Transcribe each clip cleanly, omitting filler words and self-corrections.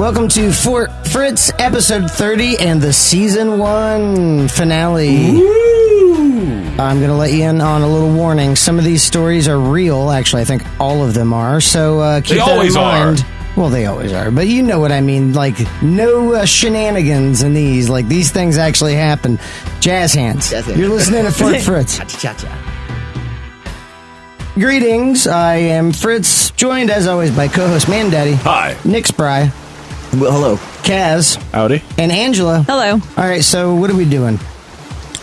Welcome to Fort Fritz, episode 30, and the season 1 finale. Ooh. I'm going to let you in on a little warning. Some of these stories are real. Actually, I think all of them are. So keep that in mind. Well, they always are. But you know what I mean. Like, no shenanigans in these. Like, these things actually happen. Jazz hands. You're listening to Fort Fritz. Greetings. I am Fritz, joined as always by co-host Man Daddy. Hi. Nick Spry. Well, hello. Kaz. Howdy. And Angela. Hello. All right, so what are we doing?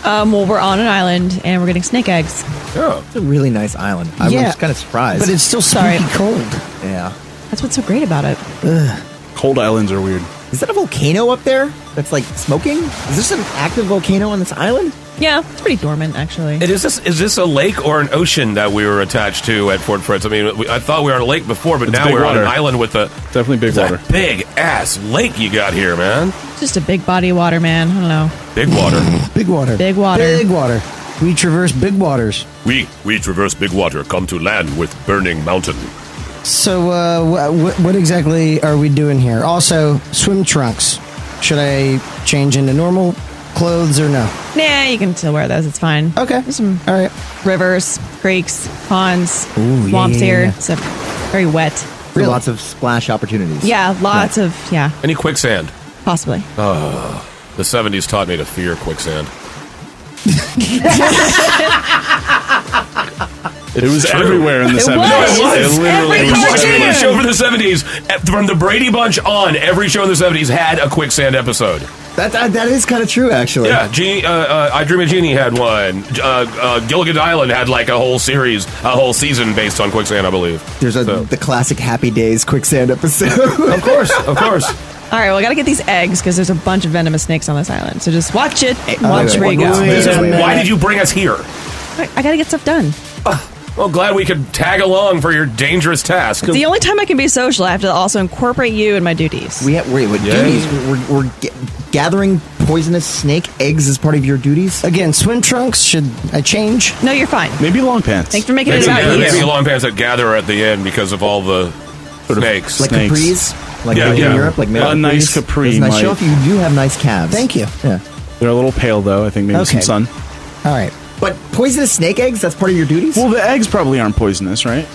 Well, we're on an island, and we're getting snake eggs. Oh. It's a really nice island. I was kind of surprised. But it's still spooky cold. Yeah. That's what's so great about it. Ugh. Cold islands are weird. Is that a volcano up there that's, like, smoking? Is this an active volcano on this island? Yeah, it's pretty dormant, actually. Is this a lake or an ocean that we were attached to at Fort Fritz? I mean, I thought we were on a lake before, but now we're on an island with a... Definitely big water. Big-ass lake you got here, man. It's just a big body of water, man. I don't know. Big water. Big water. Big water. Big water. We traverse big waters. We traverse big water, come to land with burning mountain. So, what exactly are we doing here? Also, swim trunks. Should I change into normal clothes or no? Nah, you can still wear those. It's fine. Okay. There's some all right. rivers, creeks, ponds, Ooh, swamps here. yeah. It's very wet. Really? Lots of splash opportunities. Yeah, lots of, Any quicksand? possibly. The 70s taught me to fear quicksand. It was everywhere in the 70s. It literally Every was. cartoon. Every show from the 70s, from the Brady Bunch on, every show in the 70s had a quicksand episode. That is kind of true, actually. Yeah, I Dream of Jeannie had one. Gilligan Island had like a whole series, a whole season based on quicksand, I believe. There's the classic Happy Days quicksand episode. Of course. All right, well, I got to get these eggs because there's a bunch of venomous snakes on this island. So just watch it. Watch where you go. Why did you bring us here? I got to get stuff done. Well, glad we could tag along for your dangerous task. The only time I can be social, I have to also incorporate you in my duties. Wait, what duties? We're gathering poisonous snake eggs as part of your duties? Again, swim trunks. Should I change? No, you're fine. Maybe long pants. Thanks for making it about you. Maybe long pants that gather at the end because of all the snakes. Like capris? Like in Europe? Like a nice capri. It's nice show if you do have nice calves. Thank you. Yeah. They're a little pale, though. I think maybe some sun. All right. But poisonous snake eggs, that's part of your duties? Well, the eggs probably aren't poisonous, right?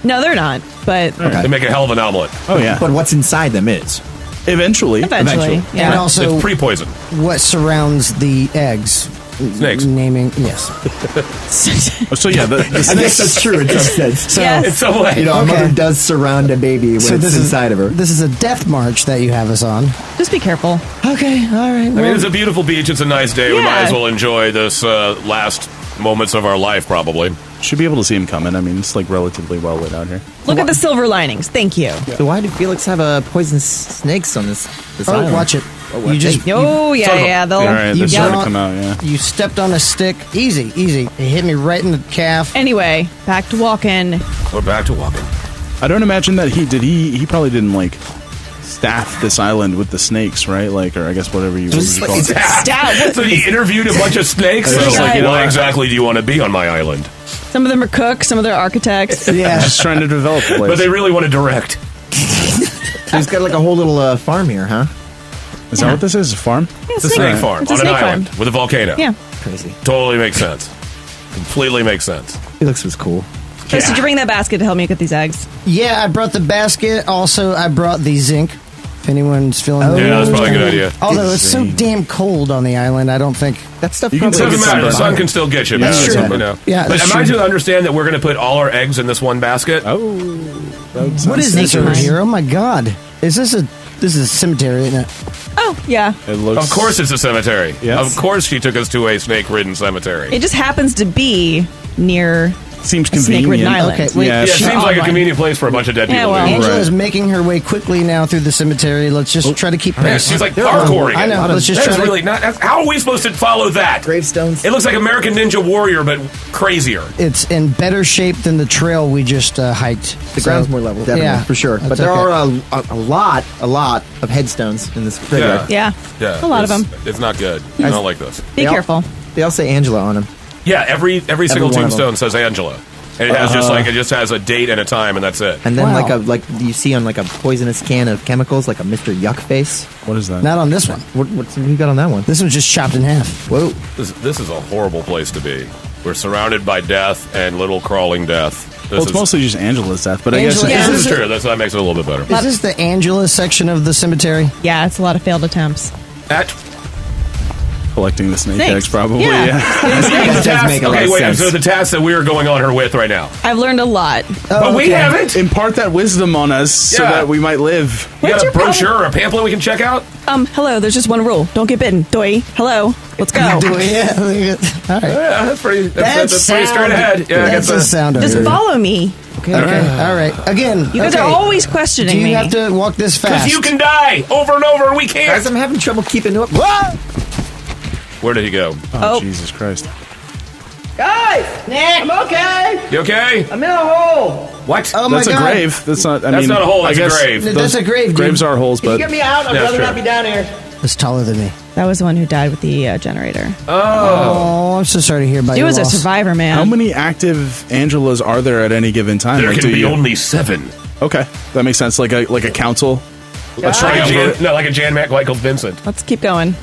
No, they're not. But They make a hell of an omelet. Oh, yeah. But what's inside them is. eventually, And yeah. also, it's pre-poison. What surrounds the eggs? Snakes. Naming, yes. So yeah, I guess that's true in some sense. So, Yes. In some way. You know, a mother does surround a baby when it's inside of her. This is a death march that you have us on. Just be careful. Okay, all right. I mean, it's a beautiful beach. It's a nice day. We might as well enjoy this last moments of our life, probably. Should be able to see him coming. I mean, it's like relatively well lit out here. Look at the silver linings. Thank you. Yeah. So why did Felix have poisonous snakes on this island? Watch it. You just they'll All right, they're starting to come out. Yeah. You stepped on a stick. Easy. It hit me right in the calf. Anyway, back to walking. We're back to walking. I don't imagine that he probably didn't like staff this island with the snakes, right? Like, or I guess whatever you would call it. Staff. So he interviewed a bunch of snakes. So like, why exactly do you want to be on my island? Some of them are cooks. Some of them are architects. Yeah, just trying to develop the place. But they really want to direct. So he's got like a whole little farm here, huh? Is that what this is? A farm? Yeah, It's a snake farm It's a on an snake island farm. with a volcano. Yeah. Crazy. Totally makes sense. Completely makes sense. Felix was cool. Chris, did you bring that basket to help me get these eggs? Yeah, I brought the basket. Also, I brought the zinc. If anyone's feeling Yeah, that's probably a good idea. Although it's so damn cold on the island, I don't think that stuff. It doesn't matter. The sun can still get you. That's true. Yeah, but am I to understand that we're going to put all our eggs in this one basket? Oh, what is this over here? Oh my God! Is this a cemetery? Isn't it? Oh yeah. It looks. Of course, it's a cemetery. Yes. Of course, she took us to a snake-ridden cemetery. It just happens to be near. Seems a snake-ridden convenient. island. Okay, wait. Yeah, Yeah, it seems like a convenient place for a bunch of dead people. well. to be. Angela's making her way quickly now through the cemetery. Let's just try to keep Yeah, pace. she's like parkouring. I know. Let's just That's try to. really not. How are we supposed to follow that? Gravestones. It looks like American Ninja Warrior, but crazier. It's in better shape than the trail we just hiked. The ground's more level, definitely, yeah, for sure. But that's there okay. are a lot of headstones in this graveyard. Yeah. A lot of them. It's not good. I don't like this. Be careful. They all say Angela on them. Yeah, every single one of them. tombstone says Angela. And it has it just has a date and a time, and that's it. And then Wow. like you see on like a poisonous can of chemicals, like a Mr. Yuck face. What is that? Not on this one. What's you got on that one? This one's just chopped in half. Whoa. This is a horrible place to be. We're surrounded by death and little crawling death. Well, it's mostly just Angela's death, but I guess Angela- This Yeah. is true. That makes it a little bit better. Is this the Angela section of the cemetery? Yeah, it's a lot of failed attempts. collecting the snake Snakes. eggs, probably. Yeah. Yeah. That does make a lot Okay, of wait. sense. So the task that we are going on her with right now, I've learned a lot. but we okay. haven't. Impart that wisdom on us so Yeah. that we might live. You got What's a your brochure problem? or a pamphlet we can check out? Hello, there's just one rule. Don't get bitten. Doi. Hello. Let's go. Do we? Yeah. All right. Yeah, that's pretty. That's pretty straight ahead. Yeah, I That's guess a sound. Just Okay. follow me. Okay. All right. Again, You guys are always questioning Do you me. have to walk this fast? because you can die over and over, and we Guys, can't. I'm having trouble keeping up. Where did he go? Oh, Oh. Jesus Christ. Guys, Nick, I'm okay. You okay? I'm in a hole. What? Oh my That's a God. grave. That's not. I That's mean, not a hole, I that's a guess grave. That's those a grave, dude. Graves are holes, Can you but get me out? I'd Yeah, rather sure. not be down here. It's taller than me. That was the one who died with the generator. Oh, I'm so sorry to hear about He your was a loss. survivor, man. how many active Angelas are there at any given time? There Like, can do be you- only 7. Okay, that makes sense. Like a council. Like a Jan Michael Vincent. Let's keep going.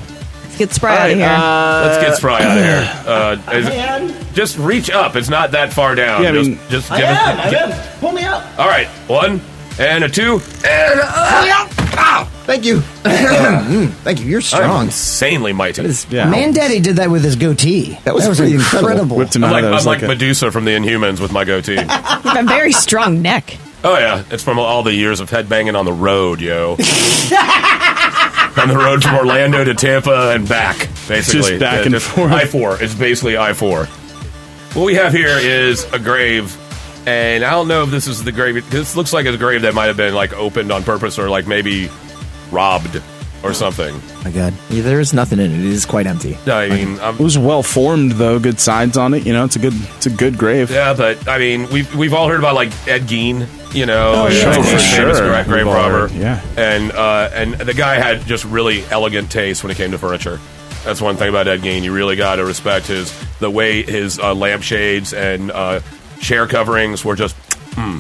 Let's get Spry out of here. Let's get Spry out of here. Man, Just reach up. It's not that far down. Yeah, I mean- just I give am. it. I am. Pull me up. All right, 1 and a 2 and Thank you. Thank you. You're I'm strong. insanely mighty. Yeah. Man Daddy did that with his goatee. That was incredible. incredible. Whipped him I'm out like, of there. It I'm was like a- Medusa from the Inhumans with my goatee. You have a very strong neck. Oh yeah, it's from all the years of headbanging on the road, yo. On the road from Orlando to Tampa and back, basically. Just back and forth. I-4. It's basically I-4. What we have here is a grave, and I don't know if this is the grave. This looks like a grave that might have been like opened on purpose or like maybe robbed or something. Oh my God. Yeah, there is nothing in it. It is quite empty. I mean, It was well formed though. Good sides on it. You know, it's a good grave. yeah, but I mean, we've all heard about like Ed Gein, you know, sure, famous for famous sure. grave We've all robber. heard, yeah. And the guy had just really elegant taste when it came to furniture. That's one thing about Ed Gein. You really got to respect the way his lampshades and chair coverings were just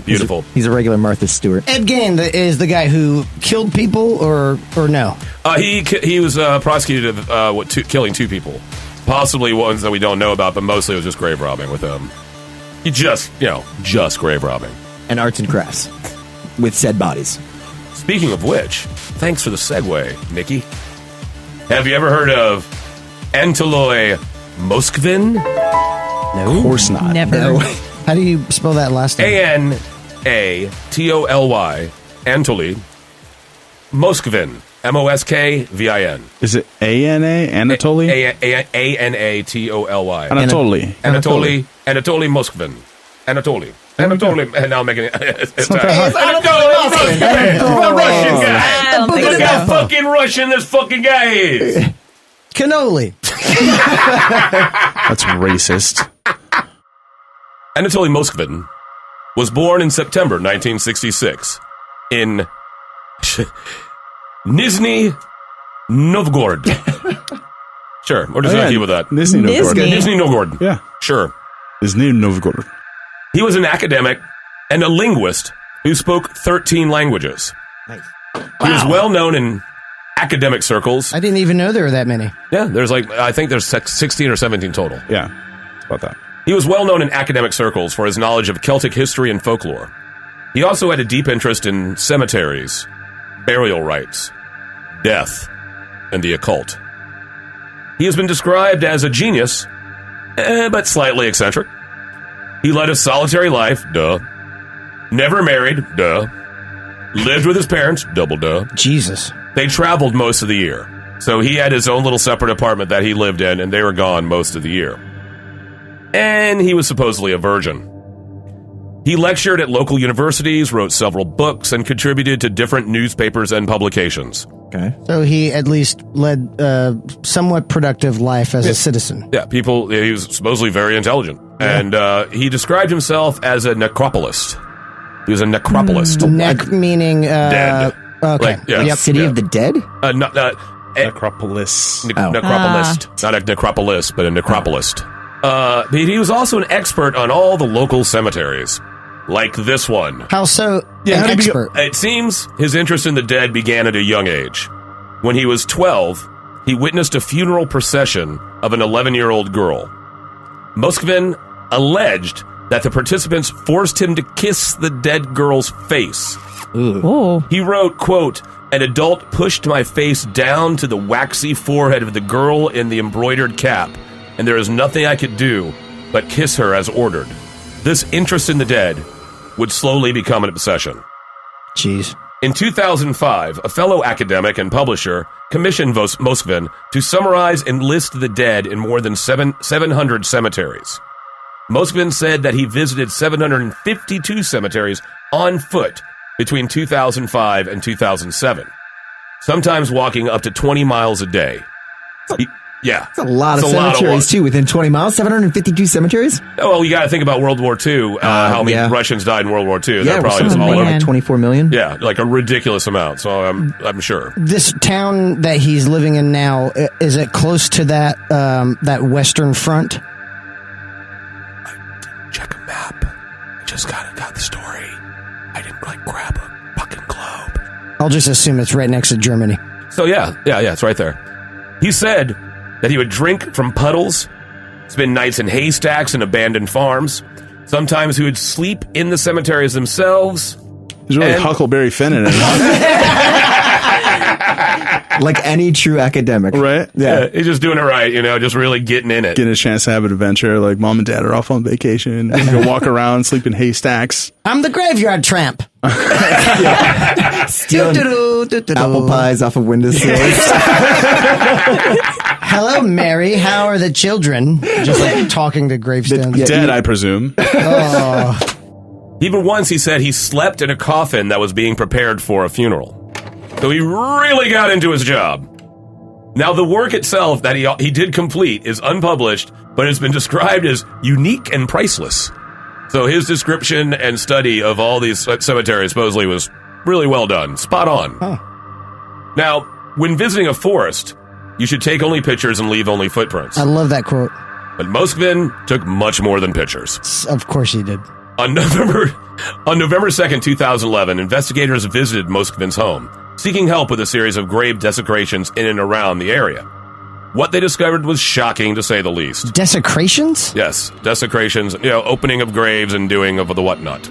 beautiful. He's a regular Martha Stewart. Ed Gein is the guy who killed people, or no? He was prosecuted of killing 2 people, possibly ones that we don't know about, but mostly it was just grave robbing with him. He just grave robbing. And arts and crafts. With said bodies. Speaking of which, thanks for the segue, Nikki. Have you ever heard of Anatoly Muskvin? Of course not. Never. How do you spell that last name? Anatoly Anatoly Muskvin. Moskvin. Is it ANA? Anatoly? Anatoly. Anatoly. Anatoly Muskvin. Anatoly. And now I'm making it. It's not that hard. Anatoly Muskvin. The Russian guy. I don't think Look so. at how fucking Russian this fucking guy is. Cannoli. That's racist. Anatoly Muskvin was born in September 1966 in Nizhny Novgorod. Sure, we're just Oh, gonna yeah. keep with that. Nizhny Novgorod. Nizhny. Nizhny Novgorod. Yeah. Sure. Nizhny Novgorod. He was an academic and a linguist who spoke 13 languages. Nice. He was well known in academic circles. I didn't even know there were that many. Yeah, I think there's 16 or 17 total. Yeah. It's about that. He was well known in academic circles for his knowledge of Celtic history and folklore. He also had a deep interest in cemeteries, burial rites, death, and the occult. He has been described as a genius, but slightly eccentric. He led a solitary life, duh. Never married, duh. Lived with his parents, double duh. Jesus. They traveled most of the year. So he had his own little separate apartment that he lived in, and they were gone most of the year. And he was supposedly a virgin. He lectured at local universities, wrote several books, and contributed to different newspapers and publications. Okay. So he at least led a somewhat productive life as a citizen. Yeah, he was supposedly very intelligent. And he described himself as a necropolist. He was a necropolist. Neck meaning Dead. Okay. Like, yeah. Yep. City of the Dead? Not Necropolis. necropolist. Not a necropolis, but a necropolist. But he was also an expert on all the local cemeteries, like this one. How so? Yeah, An expert. It seems his interest in the dead began at a young age. When he was 12, he witnessed a funeral procession of an 11-year-old girl. Muskvin alleged that the participants forced him to kiss the dead girl's face. Oh. He wrote, quote, "An adult pushed my face down to the waxy forehead of the girl in the embroidered cap, and there is nothing I could do but kiss her as ordered." This interest in the dead would slowly become an obsession. Jeez. In 2005, a fellow academic and publisher commissioned Muskvin to summarize and list the dead in more than 700 cemeteries. Muskvin said that he visited 752 cemeteries on foot between 2005 and 2007, sometimes walking up to 20 miles a day. Yeah. That's a lot of cemeteries, too. Within 20 miles, 752 cemeteries? Oh, well, you got to think about World War II, how many Russians died in World War II. Yeah, That probably was something all like over. 24 million? Yeah, like a ridiculous amount, so I'm sure. This town that he's living in now, is it close to that that Western Front? Check a map. I just got the story. I didn't grab a fucking globe. I'll just assume it's right next to Germany. So yeah, it's right there. He said that he would drink from puddles, spend nights in haystacks and abandoned farms. Sometimes he would sleep in the cemeteries themselves. He's really Huckleberry Finn in it. Like any true academic. Right? Yeah, he's just doing it right, just really getting in it. Getting a chance to have an adventure. Like, mom and dad are off on vacation. Go walk around, sleep in haystacks. I'm the graveyard tramp. Stealing apple pies off of windowsills. Hello, Mary. How are the children? Just like talking to gravestones. Dead, I presume. Even once he said he slept in a coffin that was being prepared for a funeral. So he really got into his job. Now, the work itself that he did complete is unpublished, but it's been described as unique and priceless. So his description and study of all these cemeteries supposedly was really well done. Spot on. Huh. Now, when visiting a forest, you should take only pictures and leave only footprints. I love that quote. But Muskvin took much more than pictures. Of course he did. On November 2nd, 2011, investigators visited Muskvin's home, seeking help with a series of grave desecrations in and around the area. What they discovered was shocking, to say the least. Desecrations? Yes, desecrations, opening of graves and doing of the whatnot.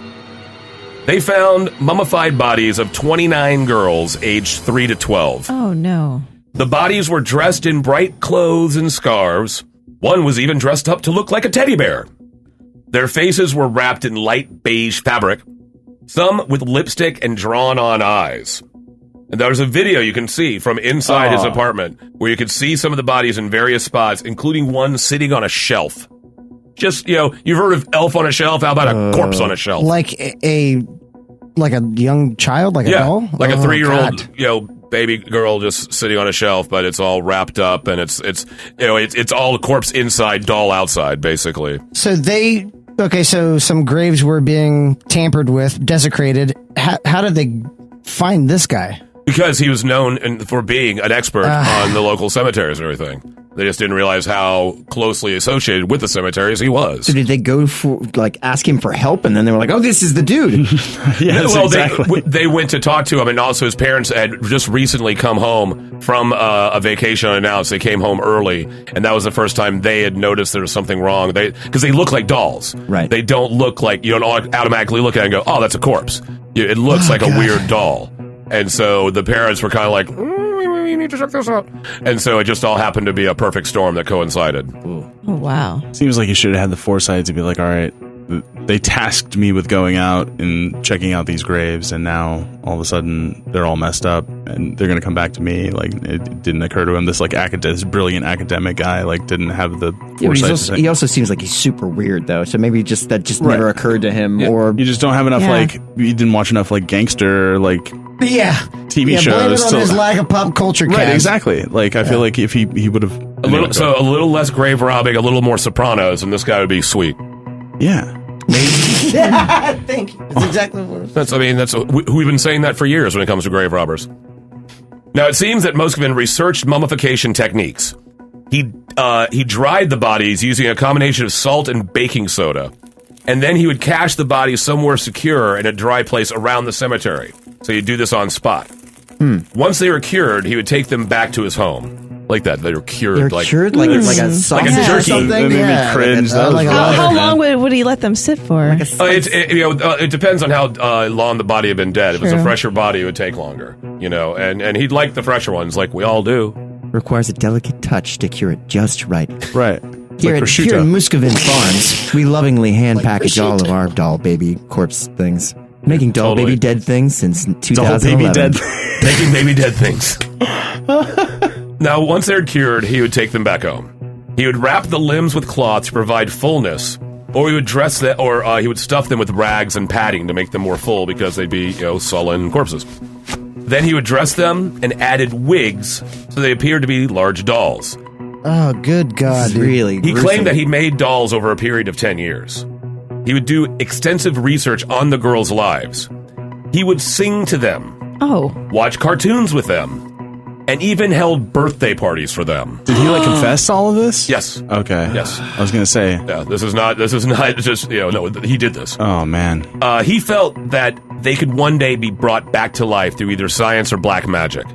They found mummified bodies of 29 girls aged 3 to 12. Oh, no. The bodies were dressed in bright clothes and scarves. One was even dressed up to look like a teddy bear. Their faces were wrapped in light beige fabric, some with lipstick and drawn-on eyes. And there's a video you can see from inside his apartment where you can see some of the bodies in various spots, including one sitting on a shelf. Just, you've heard of elf on a shelf? How about a corpse on a shelf? Like a young child, like a doll? Like a 3-year-old, God. baby girl just sitting on a shelf, but it's all wrapped up and it's all corpse inside, doll outside, basically. So so some graves were being tampered with, desecrated. How did they find this guy? Because he was known for being an expert on the local cemeteries and everything. They just didn't realize how closely associated with the cemeteries he was. So did they go for, ask him for help, and then they were like, oh, this is the dude? Yes, well, exactly. They went to talk to him, and also his parents had just recently come home from a vacation unannounced. They came home early, and that was the first time they had noticed there was something wrong. Because they look like dolls. Right. They don't look like, you don't automatically look at it and go, oh, that's a corpse. It looks like a weird doll. And so the parents were kind of like, we need to check this out. And so it just all happened to be a perfect storm that coincided. Oh, wow. Seems like you should have had the foresight to be like, all right, they tasked me with going out and checking out these graves, and now all of a sudden they're all messed up, and they're going to come back to me. Like, it didn't occur to him. This this brilliant academic guy didn't have the foresight. He also seems like he's super weird, though. So maybe that never occurred to him, or you just don't have enough. You didn't watch enough gangster TV shows. Blame it on his lack of pop culture. Right, exactly. I feel like if he would have a little less grave robbing, a little more Sopranos, and this guy would be sweet. Yeah. Thank you. That's exactly what it is. We've been saying that for years when it comes to grave robbers. Now, it seems that Muskvin researched mummification techniques. He dried the bodies using a combination of salt and baking soda. And then he would cache the bodies somewhere secure in a dry place around the cemetery. So he'd do this on spot. Once they were cured, he would take them back to his home. Like that. They were cured. They're like cured like a sausage or jerky. something. That made me cringe. That was How long would he let them sit for? it depends on how long the body had been dead. If it was a True. fresher body, it would take longer. And he'd like the fresher ones, like we all do. Requires a delicate touch to cure it just right. Right. Here Like at prosciutto. Muskvin Farms, we lovingly hand package all of our doll baby corpse things. Making doll Totally. baby dead things since Doll 2011. baby dead. Making baby dead things. Now, once they're cured, he would take them back home. He would wrap the limbs with cloth to provide fullness, or he would dress them, or he would stuff them with rags and padding to make them more full because they'd be, sullen corpses. Then he would dress them and added wigs so they appeared to be large dolls. Oh, good God, dude. Really He claimed that he made dolls over a period of 10 years. He would do extensive research on the girls' lives. He would sing to them, watch cartoons with them, and even held birthday parties for them. Did he confess all of this? Yes. Okay. Yes. I was gonna say. Yeah, this is not just, no, he did this. Oh man. He felt that they could one day be brought back to life through either science or black magic.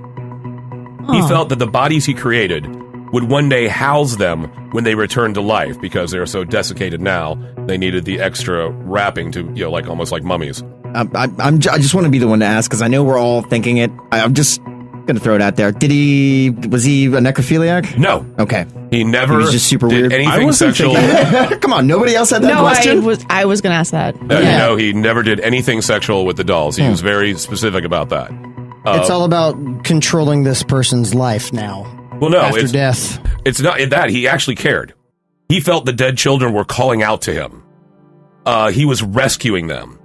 He felt that the bodies he created would one day house them when they returned to life because they are so desiccated now, they needed the extra wrapping to, almost like mummies. I just want to be the one to ask because I know we're all thinking it. I'm just gonna throw it out there. Was he a necrophiliac? No. Okay. He never He was just super did weird. anything I wasn't sexual. Come on, nobody else had that No, question? I was going to ask that. He never did anything sexual with the dolls. He was very specific about that. It's all about controlling this person's life now. Well, no, After death. It's not that. He actually cared. He felt the dead children were calling out to him. He was rescuing them.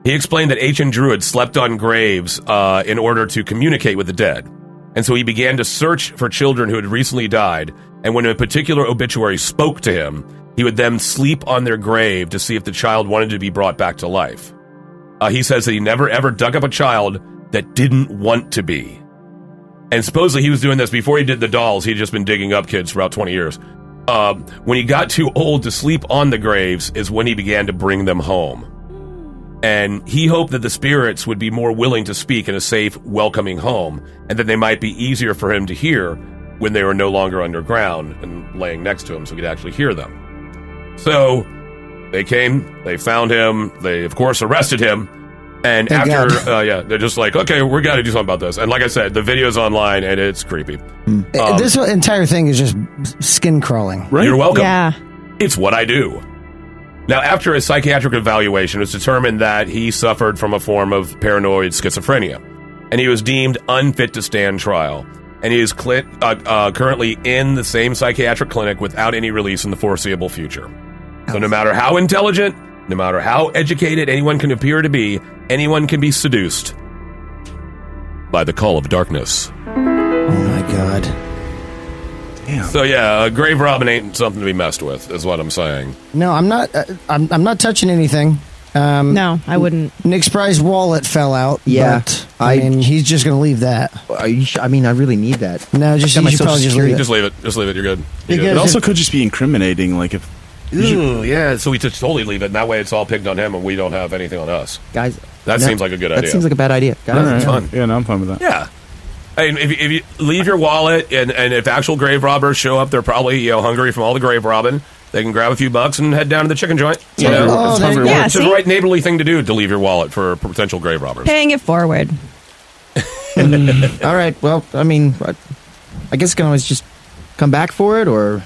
He explained that ancient druids slept on graves in order to communicate with the dead. And so he began to search for children who had recently died, and when a particular obituary spoke to him, he would then sleep on their grave to see if the child wanted to be brought back to life. He says that he never ever dug up a child that didn't want to be. And supposedly he was doing this before he did the dolls. He'd just been digging up kids for about 20 years. When he got too old to sleep on the graves is when he began to bring them home. And he hoped that the spirits would be more willing to speak in a safe, welcoming home, and that they might be easier for him to hear when they were no longer underground and laying next to him so he could actually hear them. So they came, they found him, they of course arrested him, and Thank after, God. they're just like, okay, we got to do something about this. And like I said, the video's online and it's creepy. This entire thing is just skin crawling. Right? You're welcome. Yeah. It's what I do. Now, after a psychiatric evaluation, it was determined that he suffered from a form of paranoid schizophrenia, and he was deemed unfit to stand trial. And he is currently in the same psychiatric clinic without any release in the foreseeable future. So no matter how intelligent, no matter how educated anyone can appear to be, anyone can be seduced by the call of darkness. Oh my God. Damn. So yeah, grave robbing ain't something to be messed with, is what I'm saying. No, I'm not. I'm not touching anything. No, I wouldn't. Nick's prized wallet fell out. Yeah, but, I mean, he's just going to leave that. I mean, I really need that. No, just Got my you should Social probably just Security. leave it. Just leave it. Just leave it. You're good. You're Because- good. It also could just be incriminating. Like if Ooh, yeah, so we just totally leave it, and that way it's all picked on him, and we don't have anything on us. Guys, That no, seems like a good That idea. seems like a bad idea. Guys, all right. fun. Yeah, no, I'm fine with that. Yeah. I mean, if you leave your wallet, and if actual grave robbers show up, they're probably hungry from all the grave robbing. They can grab a few bucks and head down to the chicken joint. You know, Oh, it's there you go. Yeah, it's the see? right neighborly thing to do to leave your wallet for potential grave robbers. Paying it forward. all right. Well, I mean, I guess I can always just come back for it, or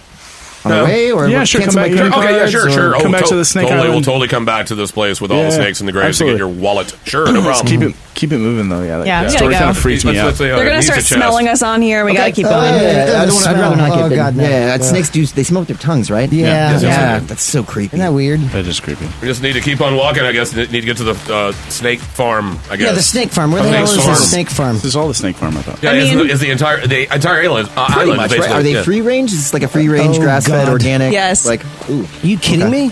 on No. the way, or Yeah, sure, cancel come my back. credit Okay, yeah, cards, sure, or- sure. come back to the Snake totally, Island. We'll totally come back to this place with all the Yeah, snakes in the graves absolutely. to get your wallet. Sure, no problem. Keep it moving though. Yeah, Yeah, that we story gotta kind of go. freaks me out. They're gonna start smelling us on here. We gotta keep going. Yeah, I'd rather not get Oh, bitten. God, no. Yeah, snakes do. They smoke their tongues, right? Yeah. Yes, yes, Yeah, yes. that's so creepy. Isn't that weird? That is creepy. We just need to keep on walking, I guess. Need to get to the snake farm, I guess. Yeah, the snake farm. Where the Snake hell is the farm. snake farm? This is all the snake farm, I thought. Yeah, I mean- is the entire island. Pretty Island, much, basically. right? Are they Yeah. free range? It's like a free range, Oh, grass fed, God. organic. Yes. Like, ooh. You kidding me?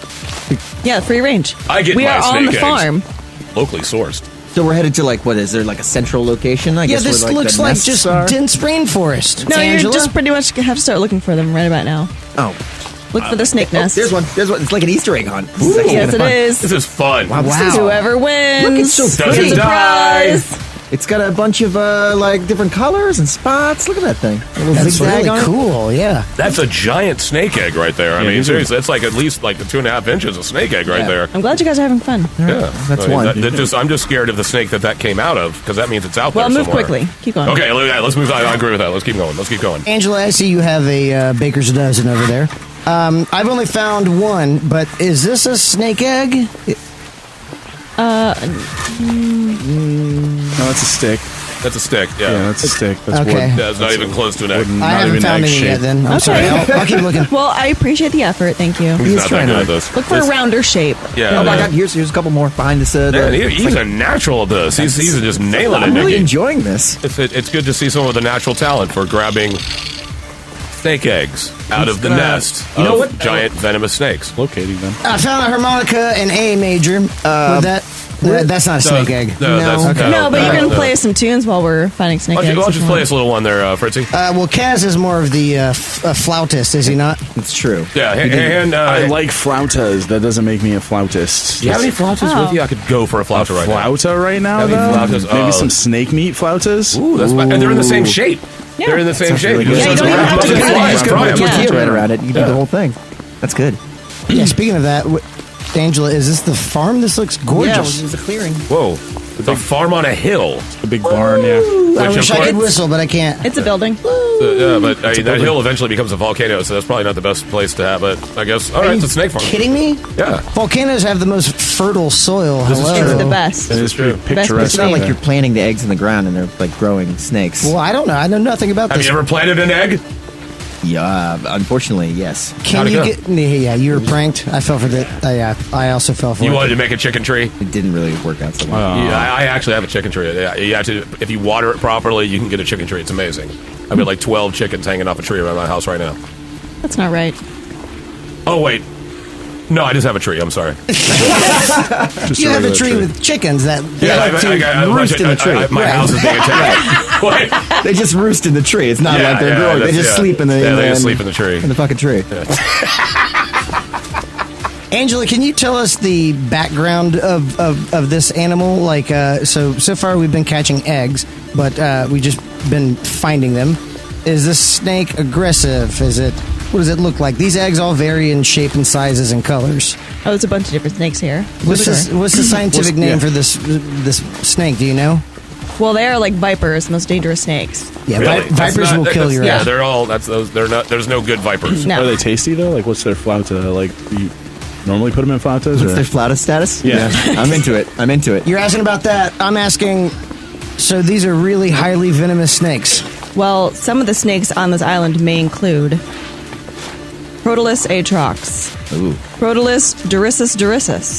Yeah, free range. I get We my are on snake the eggs farm. locally sourced. So we're headed to what is there a central location? I guess this where, looks the like nests just are? dense rainforest. No, you Angela? just pretty much have to start looking for them right about now. Oh, Look for the snake nest. there's one. It's like an Easter egg hunt. This is actually Yes, kinda it fun. is. This is fun. Wow. Whoever wins. Look, it's so pretty. It's a prize. It's got a bunch of different colors and spots. Look at that thing. A little That's zigzag really on it. cool, yeah. That's a giant snake egg right there. I mean, these are- seriously, that's like at least the 2.5 inches of snake egg right there. I'm glad you guys are having fun. Yeah, That's I mean, one. I'm just scared of the snake that came out of because that means it's out Well, there move somewhere. quickly. Keep going. Okay, let's move on. I agree with that. Let's keep going. Angela, I see you have a baker's dozen over there. I've only found one, but is this a snake egg? No, it's a stick. That's a stick. Yeah, Yeah, that's a stick. That's Okay. wood. That's not even close to an egg. Wooden, I not haven't even found egg any yet shape. then. I'm sorry. I'll keep looking. Well, I appreciate the effort. Thank you. He's not that trying good to- at this. Look for a rounder shape. Yeah. Oh my yeah. God! Here's a couple more behind this. Man, he's a natural at this. He's just nailing it, I'm really Nicky. enjoying this. It's good to see someone with a natural talent for grabbing snake eggs out of the nest You know of what? giant venomous snakes. Locating them. I found a harmonica in A major. That's not a snake egg. No, but you can play some tunes while we're finding snake Why eggs. don't you if just you play want. us a little one there, Fritzy? Well, Kaz is more of the flautist, is he not? It's true. Yeah, and I like flautas. That doesn't make me a flautist. do you have any flautas with you? I could go for a flauta right now. Flauta right now, Have any though? flautas? Maybe Oh. some snake meat flautas? Ooh, that's fine. And they're in the same shape. Yeah. They're in the same Sounds shape. really good. Yeah, you don't even have to You cut it. just gotta put a Yeah. tortilla right around it. You do the whole thing. That's good. Yeah, speaking of that, Angela, is this the farm? This looks gorgeous. a clearing. Whoa. It's a farm on a hill. A big barn, yeah. I Which, wish of I could course- whistle, but I can't. It's a building. Yeah, but that hill eventually becomes a volcano, so that's probably not the best place to have it, I guess. All right, it's a snake farm. Kidding me? Yeah. Volcanoes have the most fertile soil. This is Hello. true. The best. It is pretty Best picturesque. It's not like Yeah. you're planting the eggs in the ground and they're growing snakes. Well, I don't know. I know nothing about Have this. you ever planted an egg? Yeah, unfortunately, yes. Can How'd it you go? get? Yeah, you were pranked. I fell for that. Yeah, I also fell for You it. wanted to make a chicken tree? It didn't really work out so well. Yeah, I actually have a chicken tree. Yeah, you have to, if you water it properly, you can get a chicken tree. It's amazing. I've got like 12 chickens hanging off a tree around my house right now. That's not right. Oh, wait. No, I just have a tree. I'm sorry. Just You have a regular tree with chickens that. roost in the tree. My house is being attacked. What? They just roost in the tree. It's not Yeah, like they're yeah, growing. They that's- just yeah. sleep in the. Yeah, they just sleep in the tree. In the fucking tree. Angela, can you tell us the background of this animal? Like, so far we've been catching eggs, but we just been finding them. Is this snake aggressive? What does it look like? These eggs all vary in shape and sizes and colors. Oh, there's a bunch of different snakes here. What's the scientific name for this snake? Do you know? Well, they are like vipers, most dangerous snakes. Yeah, Really? That's vipers not- will kill that's- your Yeah, ass. they're all. They're not. There's no good vipers. No. Are they tasty, though? Like, what's their flauta? Like, you normally put them in flautas? What's Or? their flauta status? Yeah. I'm into it. You're asking about that. I'm asking. So these are really highly venomous snakes. Well, some of the snakes on this island may include Protolus atrox, Ooh. Protolus durissus,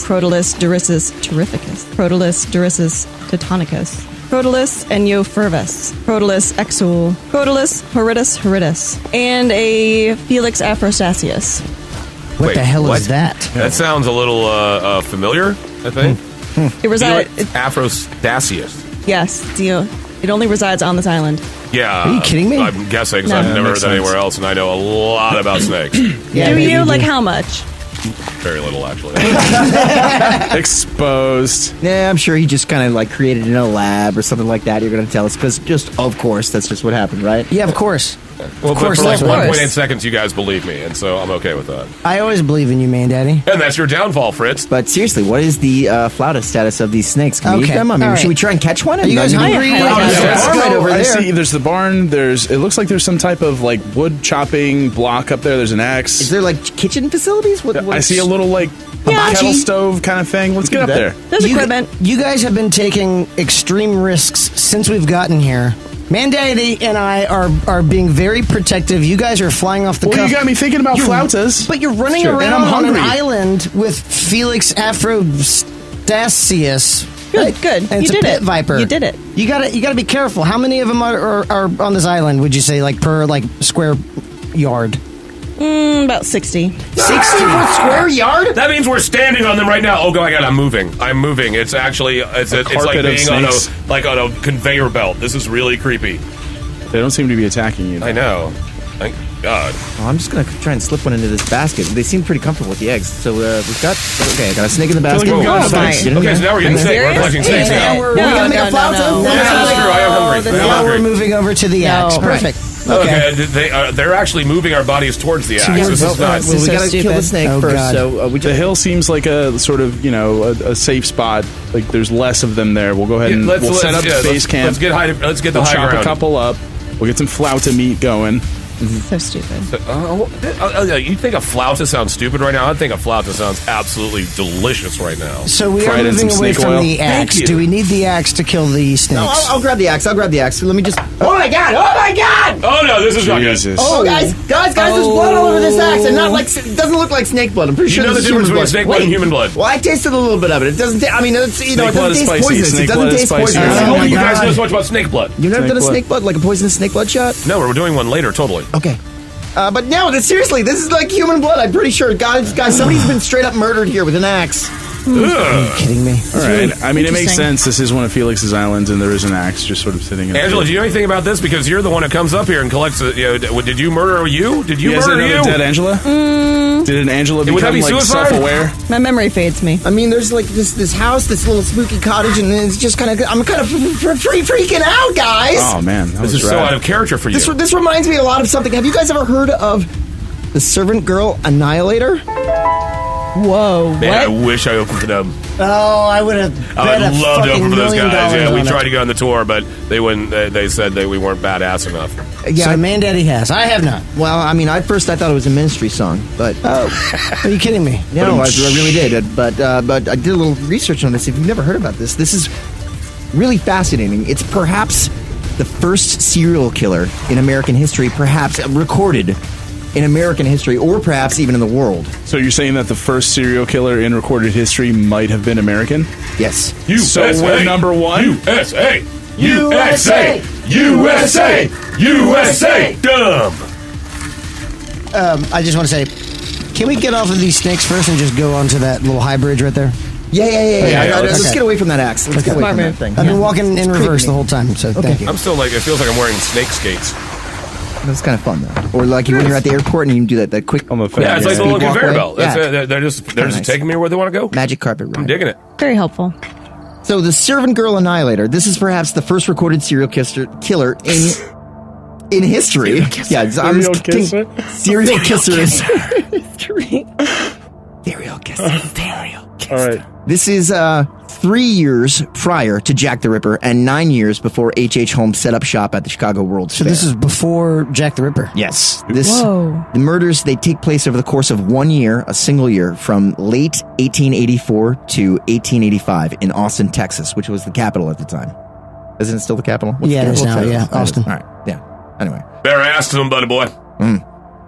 Protolus durissus terrificus, Protolus durissus titanicus, Protolus eniofervis, Protolus exul, Protolus horridus, and a Felix afrostaceus. What Wait, the hell what? is that? That sounds a little familiar. I think. It resides. Afrostaceus. Yes, it only resides on this island. Yeah. Are you kidding me? I'm guessing 'cause No. I've That never heard makes that anywhere sense. else, and I know a lot about snakes. Yeah, Do maybe you? do. Like how much? Very little, actually. Exposed. Yeah, I'm sure he just kind of created it in a lab or something like that. You're going to tell us because of course, that's just what happened, right? Yeah, of course. Well, course, but for like of course. 1.8 seconds, you guys believe me, and so I'm okay with that. I always believe in you, man, daddy. And that's your downfall, Fritz. But seriously, what is the flauta status of these snakes? Can we eat Okay, them? I mean, all should right. we try and catch one? Are you guys hungry? I highly There's doubt a it. farm right over I there. see. There's the barn. It looks like there's some type of wood chopping block up there. There's an axe. Is there kitchen facilities? I see a little Yeah. kettle stove kind of thing. Let's get up there. There's equipment. You guys have been taking extreme risks since we've gotten here. Mandaddy and I are being very protective. You guys are flying off the Well, cuff. you got me thinking about flautas. But you're running Sure. And around I'm on an hungry. island with Felix afrostaceus. Good, good. And it's You a did pit it. viper. You did it. You gotta be careful. How many of them are on this island? Would you say per square yard? About 60. 60-foot square yard? That means we're standing on them right now. Oh god, I'm moving. It's actually it's like carpet of being on snakes. a conveyor belt. This is really creepy. They don't seem to be attacking you. I know. Thank God. Oh, I'm just gonna try and slip one into this basket. They seem pretty comfortable with the eggs. So we've got. Okay, I got a snake in the basket. Whoa, Oh, okay, fine. okay, so now we're getting snakes. We're collecting snakes now. We're gonna make a flauta? no. Yeah, that's true. I am hungry. Now I'm we're hungry. moving over to the axe. Perfect. Okay, they're actually moving our bodies towards the axe. This is nuts. Well, we so gotta kill the stupid. snake Oh, first. God. So we The just. hill seems like a sort of, a safe spot. Like there's less of them there. We'll go ahead and we'll set up base camp. Let's get the We'll high chop ground. a couple up. We'll get some flauta meat going. So stupid. You think a flauta sounds stupid right now? I think a flauta sounds absolutely delicious right now. So we Fry are it in moving some away snake from oil. the axe. Thank you. Do we need the axe to kill the snakes? No, I'll grab the axe. Let me just. Oh my god! Oh my god! Oh no, this is not good. Jesus. Oh, guys, there's blood all over this axe, and not like it doesn't look like snake blood. I'm pretty You sure know this the is difference human between snake blood. blood and human blood. Well, I tasted a little bit of it. It doesn't. I mean, it's it blood doesn't is taste spicy. poisonous. Snake It doesn't blood is taste spicy. poisonous. How Oh do my you guys God. know so much about snake blood? You've never Snake done a blood. snake blood, like a poisonous snake blood shot? No, we're doing one later, totally. Okay. But no, seriously, this is like human blood. I'm pretty sure, guys, somebody's been straight up murdered here with an axe. Are you kidding me? All right. I mean, it makes interesting. sense. This is one of Felix's islands, and there is an axe just sort of sitting in Angela, the do you know anything about this? Because you're the one that comes up here and collects. Did you murder you? Did you Is murder another you? dead Angela? Did an Angela Would that become be like suicide? self-aware? My memory fades me. I mean, there's like this house, this little spooky cottage, and it's just kind of. I'm kind of freaking out, guys. Oh man, that This was is so rad. out of character for you. This reminds me a lot of something. Have you guys ever heard of the servant girl Annihilator? Whoa. Man, I What? wish I opened for them. Oh, I would have bet I would a love to fucking open for those $1 million guys. Yeah, we on tried it. to go on the tour, but they wouldn't. They said that we weren't badass enough. Yeah. So Mandaddy has. I have not. Well, I mean, at first I thought it was a ministry song, but Are you kidding me? no, I really did. But I did a little research on this. If you've never heard about this, this is really fascinating. It's perhaps the first serial killer in American history, perhaps recorded in American history, or perhaps even in the world. So you're saying that the first serial killer in recorded history might have been American? Yes. So we're number one? USA! USA! USA! USA! Dumb! I just want to say, can we get off of these snakes first and just go onto that little high bridge right there? Yeah. Let's okay. get away from that axe. Let's get away Smart from move. that thing. I've been walking in reverse creepy. the whole time, so thank you. I'm still like, it feels like I'm wearing snake skates. That's kind of fun though. Or like when you're at the airport and you can do that quick I'm a fan. Yeah, it's like a speed little conveyor walkway. belt. Yeah. They're just nice. taking me where they want to go. magic carpet ride. I'm digging it. Very helpful. So the servant girl Annihilator. This is perhaps the first recorded serial killer in history. Yeah, Serial kisser? Serial kisser. All right. This is 3 years prior to Jack the Ripper and 9 years before H.H. Holmes set up shop at the Chicago World's So Fair. this is before Jack the Ripper. Yes. Whoa. The murders, they take place over the course of 1 year, a single year, from late 1884 to 1885 in Austin, Texas, which was the capital at the time. Isn't it still the capital? What's Yeah, the it is capital? now, yeah, It is. Austin. All right, yeah. Anyway. Better ask them, buddy boy.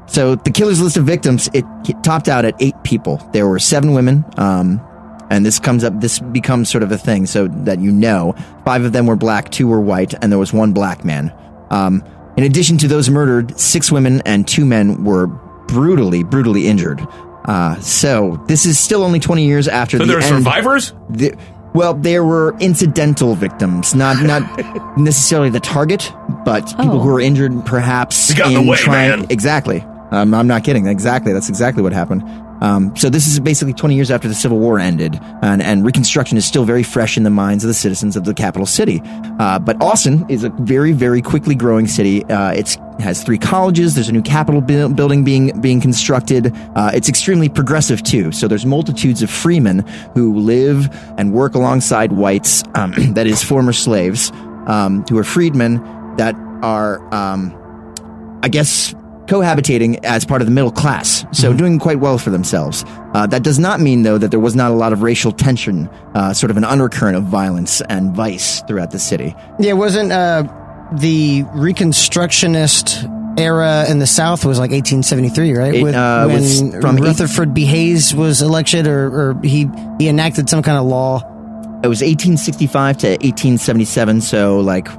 So the killer's list of victims, it topped out at 8 people. There were 7 women, and this becomes sort of a thing, so that you know. 5 of them were black, 2 were white, and there was 1 black man. In addition to those murdered, 6 women and 2 men were brutally injured. So this is still only 20 years after So the there are end. survivors? Well, there were incidental victims, not necessarily the target, but people who were injured, perhaps. You got in the way, man. Exactly. I'm not kidding. Exactly. That's exactly what happened. So this is basically 20 years after the Civil War ended, and Reconstruction is still very fresh in the minds of the citizens of the capital city. But Austin is a very, very quickly growing city. It has 3 colleges. There's a new Capitol building being constructed. It's extremely progressive too. So there's multitudes of freemen who live and work alongside whites, that is, former slaves, who are freedmen that are, I guess, cohabitating as part of the middle class, so doing quite well for themselves. That does not mean, though, that there was not a lot of racial tension, sort of an undercurrent of violence and vice throughout the city. Yeah, wasn't the Reconstructionist era in the South was like 1873, right? It, was when from Rutherford B. Hayes was elected, or he enacted some kind of law. It was 1865 to 1877, so like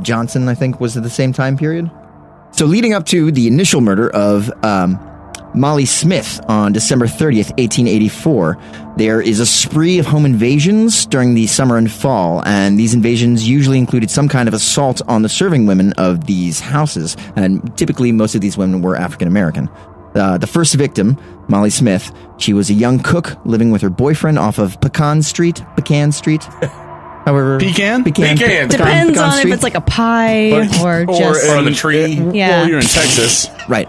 Johnson, I think, was at the same time period. So leading up to the initial murder of Molly Smith on December 30th, 1884. There is a spree of home invasions during the summer and fall, and these invasions usually included some kind of assault on the serving women of these houses, and typically most of these women were African American. The first victim, Molly Smith, she was a young cook living with her boyfriend off of Pecan Street. However, Pecan. Depends on if it's like a pie or just on the tree. Yeah. Well, you're in Texas. Right.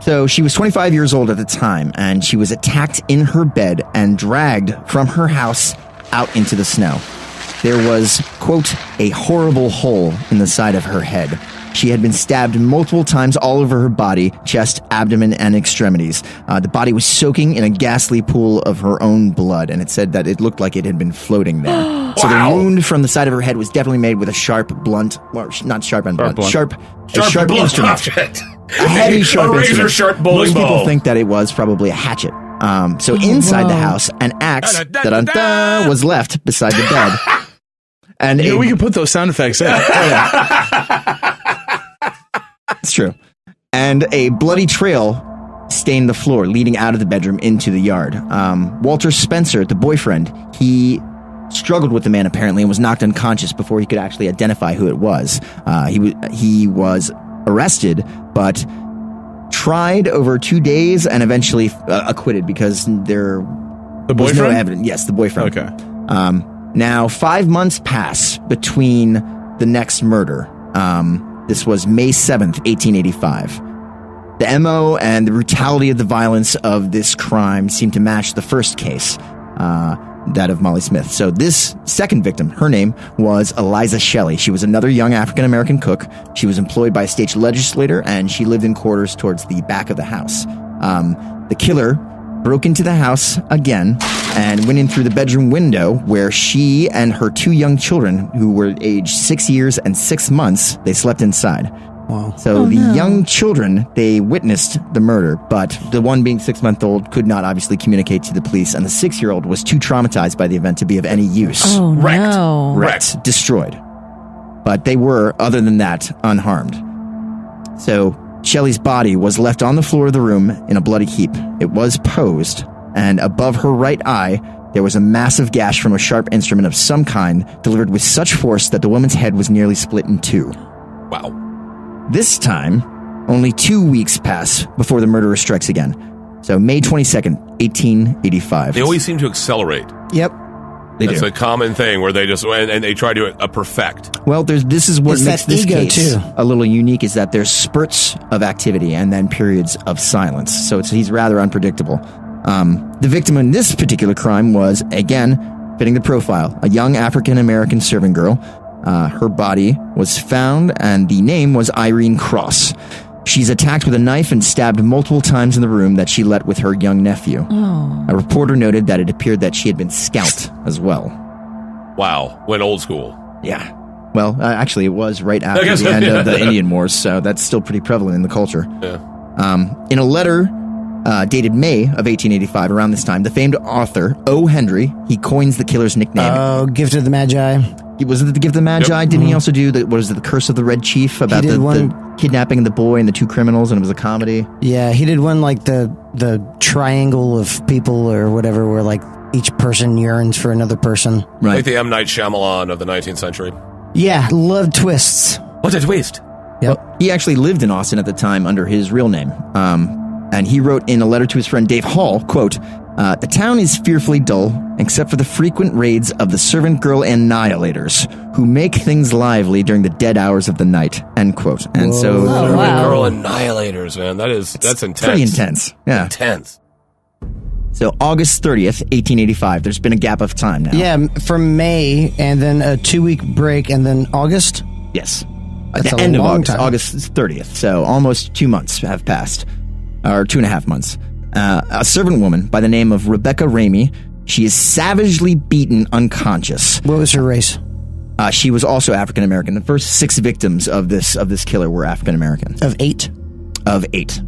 So she was 25 years old at the time, and she was attacked in her bed and dragged from her house out into the snow. There was, quote, a horrible hole in the side of her head. She had been stabbed multiple times all over her body, chest, abdomen, and extremities. The body was soaking in a ghastly pool of her own blood, and it said that it looked like it had been floating there. So the wound from the side of her head was definitely made with a sharp, blunt, or not sharp and blunt, sharp blunt instrument. object. A heavy, sharp razor instrument. sharp bowling Most people ball. think that it was probably a hatchet. So inside the house, an axe was left beside the bed. And We can put those sound effects in. It's true. And a bloody trail stained the floor leading out of the bedroom into the yard. Walter Spencer, the boyfriend, he struggled with the man apparently and was knocked unconscious before he could actually identify who it was. He was arrested, but tried over 2 days and eventually acquitted because there was no evidence. Yes, the boyfriend. Okay. Now, 5 months pass between the next murder. This was May 7th, 1885. The MO and the brutality of the violence of this crime seemed to match the first case, that of Molly Smith. So this second victim, her name was Eliza Shelley. She was another young African-American cook. She was employed by a state legislator, and she lived in quarters towards the back of the house. The killer broke into the house again and went in through the bedroom window where she and her 2 young children, who were aged 6 years and 6 months, they slept inside. Wow. So young children, they witnessed the murder, but the one being 6-month-old could not obviously communicate to the police, and the 6-year-old was too traumatized by the event to be of any use. Oh, no. Wrecked. Destroyed. But they were, other than that, unharmed. So Shelley's body was left on the floor of the room in a bloody heap. It was posed, and above her right eye, there was a massive gash from a sharp instrument of some kind delivered with such force that the woman's head was nearly split in two. Wow. This time, only 2 weeks pass before the murderer strikes again. So May 22nd, 1885. They always seem to accelerate. Yep. That's a common thing where they just and they try to perfect. Well, this is what It's makes that this ego, case too. a little unique, is that there's spurts of activity and then periods of silence. So he's rather unpredictable. The victim in this particular crime was, again, fitting the profile, a young African-American serving girl. Her body was found, and the name was Irene Cross. She's attacked with a knife and stabbed multiple times in the room that she let with her young nephew. Oh. A reporter noted that it appeared that she had been scalped as well. Wow. Went old school. Yeah. Well, actually, it was right after the end of the Indian Wars, so that's still pretty prevalent in the culture. Yeah. In a letter dated May of 1885, around this time, the famed author, O. Henry, he coins the killer's nickname. Oh, Gift of the Magi. Was it the Gift of the Magi? Yep. Didn't he also do the Curse of the Red Chief about the kidnapping of the boy and the two criminals, and it was a comedy? Yeah, he did one like the triangle of people or whatever, where like each person yearns for another person. Right. Like the M. Night Shyamalan of the 19th century. Yeah, love twists. What's a twist? Yep. Well, he actually lived in Austin at the time under his real name. And he wrote in a letter to his friend Dave Hall, quote, "The town is fearfully dull, except for the frequent raids of the servant girl annihilators, who make things lively during the dead hours of the night," end quote. And so, Oh, wow. Girl Annihilators, man. That's intense. pretty intense. Yeah. Intense. So August 30th, 1885. There's been a gap of time now. Yeah, from May and then a 2-week break and then August. Yes. At That's the a end of long August, time. August 30th. So almost 2 months have passed, or 2.5 months. A servant woman by the name of Rebecca Ramey, she is savagely beaten unconscious. What was her race? She was also African American. The first 6 victims of this killer were African American. Of 8? Of 8.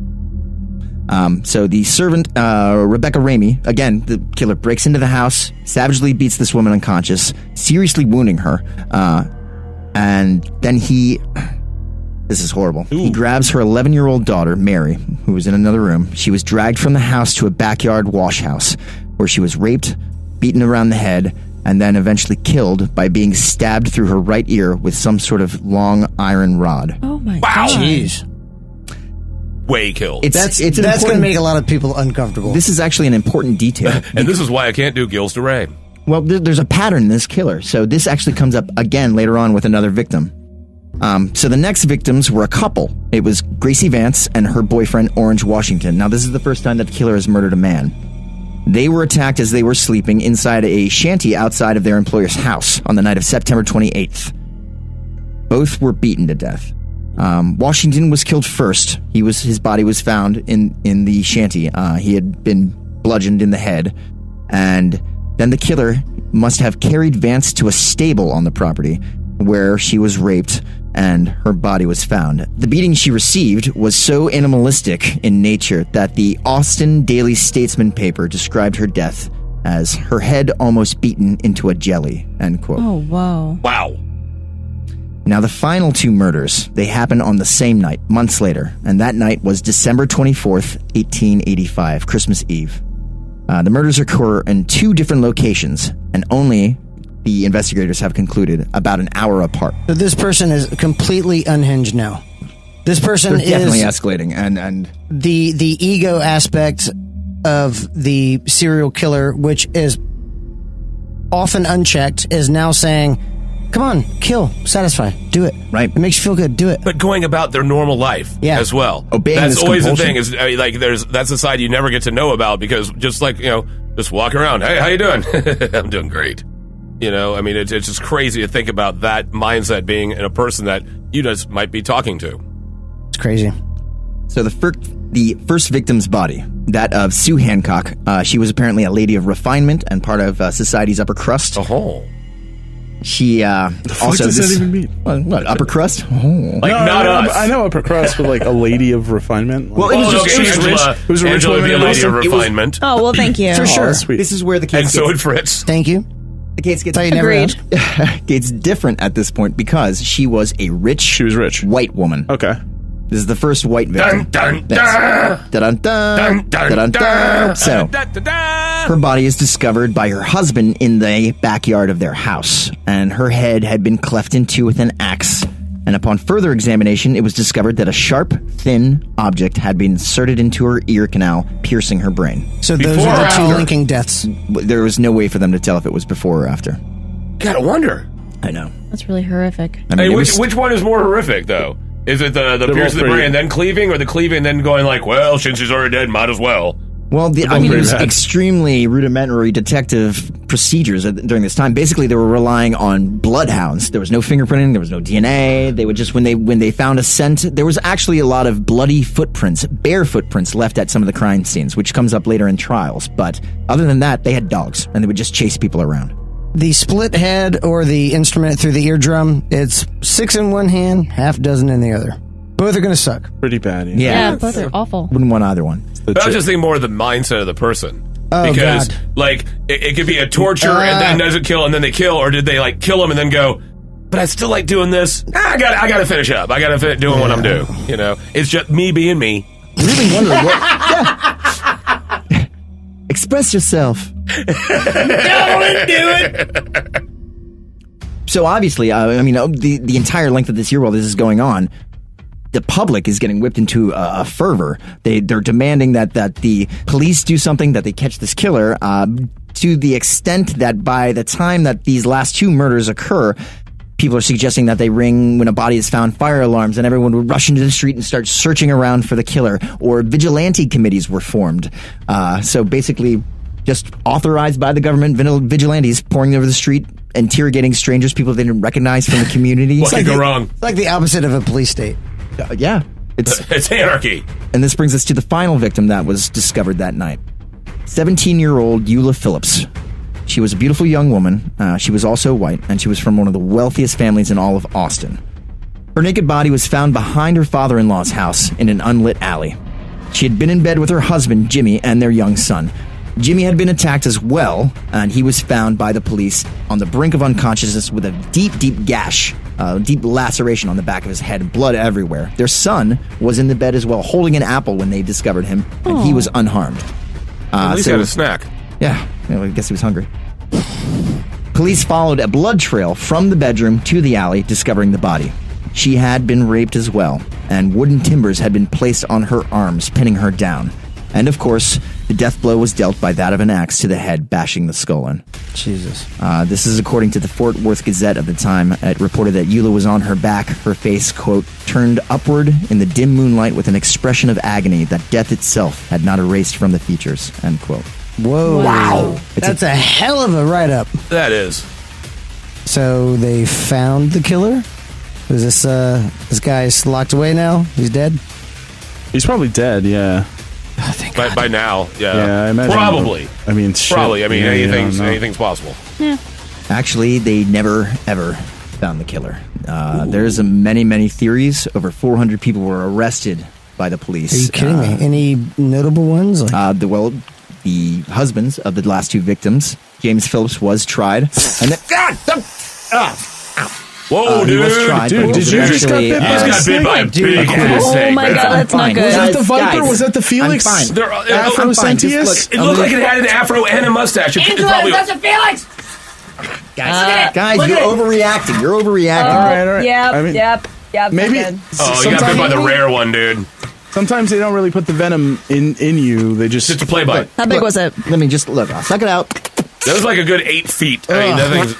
So the servant, Rebecca Ramey, again, the killer breaks into the house, savagely beats this woman unconscious, seriously wounding her, and then he This is horrible. He grabs her 11-year-old daughter, Mary, who was in another room. She was dragged from the house to a backyard wash house where she was raped, beaten around the head, and then eventually killed by being stabbed through her right ear with some sort of long iron rod. Oh my Wow. god. Jeez. Way killed. That's going to make a lot of people uncomfortable. This is actually an important detail. And this is why I can't do Gilles de Rais. Well, there's a pattern in this killer. So this actually comes up again later on with another victim. So the next victims were a couple. It was Gracie Vance and her boyfriend, Orange Washington. Now, this is the first time that the killer has murdered a man. They were attacked as they were sleeping inside a shanty outside of their employer's house on the night of September 28th. Both were beaten to death. Washington was killed first. His body was found in the shanty. He had been bludgeoned in the head. And then the killer must have carried Vance to a stable on the property where she was raped and her body was found. The beating she received was so animalistic in nature that the Austin Daily Statesman paper described her death as her head almost beaten into a jelly, end quote. Oh, wow. Wow. Now, the final two murders, they happened on the same night, months later, and that night was December 24th, 1885, Christmas Eve. The murders occur in two different locations, and only the investigators have concluded about an hour apart. So this person is completely unhinged now. This person They're definitely is escalating, and the ego aspect of the serial killer, which is often unchecked, is now saying, come on, kill, satisfy, do it. Right. It makes you feel good, do it. But going about their normal life as well. Obeying that's this always compulsion. the thing. Is like that's the side you never get to know about because just like just walk around. Hey, how you doing? I'm doing great. I mean, it's just crazy to think about that mindset being in a person that you just might be talking to. It's crazy. So the first victim's body, that of Sue Hancock, she was apparently a lady of refinement and part of society's upper crust. Oh. She also does that even mean? What, upper crust? Oh. Like not us. I know upper crust, but like a lady of refinement. Well, it was just okay, it was Angela, rich. It was a rich Angela would woman be a in lady of Boston. refinement. Oh, well, thank you. For sure. Sweet. This is where the case And so would gets, Fritz. Thank you. the case gets Thought you never Agreed. asked. gets different at this point because she was a rich She was rich. white woman. Okay. This is the first white victim. Dun, dun, That's- dun. Dun-dun-dun. Dun, dun, Dun-dun-dun. dun. So, Dun, dun, dun. her body is discovered by her husband in the backyard of their house, and her head had been cleft in two with an axe. And upon further examination, it was discovered that a sharp, thin object had been inserted into her ear canal, piercing her brain. So those Before are or the two after? linking deaths. There was no way for them to tell if it was before or after. Gotta wonder. I know. That's really horrific. I mean, Hey, it which was- which one is more horrific though? Is it the both piercing the pretty- brain and then cleaving, or the cleaving and then going like, well, since she's already dead, might as well? Well, I mean, it pretty was bad. extremely rudimentary detective procedures during this time. Basically, they were relying on bloodhounds. There was no fingerprinting. There was no DNA. They would just, when they found a scent, there was actually a lot of bloody footprints, bare footprints left at some of the crime scenes, which comes up later in trials. But other than that, they had dogs, and they would just chase people around. The split head or the instrument through the eardrum, it's 6 in one hand, half dozen in the other. Both are going to suck. Pretty bad. Yeah, both are awful. Wouldn't want either one. But I was just thinking more of the mindset of the person. Oh, Because, God. like, it could be a torture and then doesn't kill and then they kill, or did they, like, kill him and then go, but I still like doing this. I gotta finish up. I gotta doing what I'm doing. It's just me being me. Really wonder what. Yeah. Express yourself. So obviously, I mean, the entire length of this year while this is going on, the public is getting whipped into a fervor. They're demanding that the police do something, that they catch this killer, to the extent that by the time that these last two murders occur, people are suggesting that they ring, when a body is found, fire alarms, and everyone would rush into the street and start searching around for the killer, or vigilante committees were formed. So basically, just authorized by the government, vigilantes pouring over the street, interrogating strangers, people they didn't recognize from the community. What could go wrong? It's like the opposite of a police state. Yeah. It's anarchy. And this brings us to the final victim that was discovered that night. 17-year-old Eula Phillips. She was a beautiful young woman. She was also white, and she was from one of the wealthiest families in all of Austin. Her naked body was found behind her father-in-law's house in an unlit alley. She had been in bed with her husband, Jimmy, and their young son. Jimmy had been attacked as well, and he was found by the police on the brink of unconsciousness with a deep, deep gash deep laceration on the back of his head, blood everywhere. Their son was in the bed as well, holding an apple when they discovered him, and he was unharmed. At least he had a snack. Yeah, I guess he was hungry. Police followed a blood trail from the bedroom to the alley, discovering the body. She had been raped as well, and wooden timbers had been placed on her arms, pinning her down. And of course, the death blow was dealt by that of an axe to the head, bashing the skull in. Jesus. This is according to the Fort Worth Gazette of the time. It reported that Eula was on her back, her face, quote, turned upward in the dim moonlight with an expression of agony that death itself had not erased from the features, end quote. Whoa. Wow. That's a hell of a write-up. That is. So they found the killer? Is this guy's locked away now? He's dead? He's probably dead, yeah. Oh, thank God. By now, yeah. Yeah, I imagine. Probably. I mean, shit. Probably. I mean, Yeah, anything's possible. Actually, they never, ever found the killer. There's many, many theories. Over 400 people were arrested by the police. Are you kidding me? Any notable ones? The husbands of the last two victims, James Phillips, was tried. And then, Whoa, he dude. was tried. Dude, but did you just eventually, got bit by He's a got bit by a Dude, big ass oh snake. my man. God, that's not fine. good. Was that the Viper? Guys, Was that the Felix? I'm fine. They're- Afro I'm fine. Just Sentius? It looked like it had an afro and a mustache. It Angela, probably that's a Felix! Guys, Look you're at it. overreacting. You're overreacting. All right. Yep, I mean, yep. maybe. Good. Oh, you got bit by the rare one, dude. Sometimes they don't really put the venom in you. They just Just a play by. How big was it? Let me just look. I'll suck it out. That was like a good 8 feet. I mean, that thing's...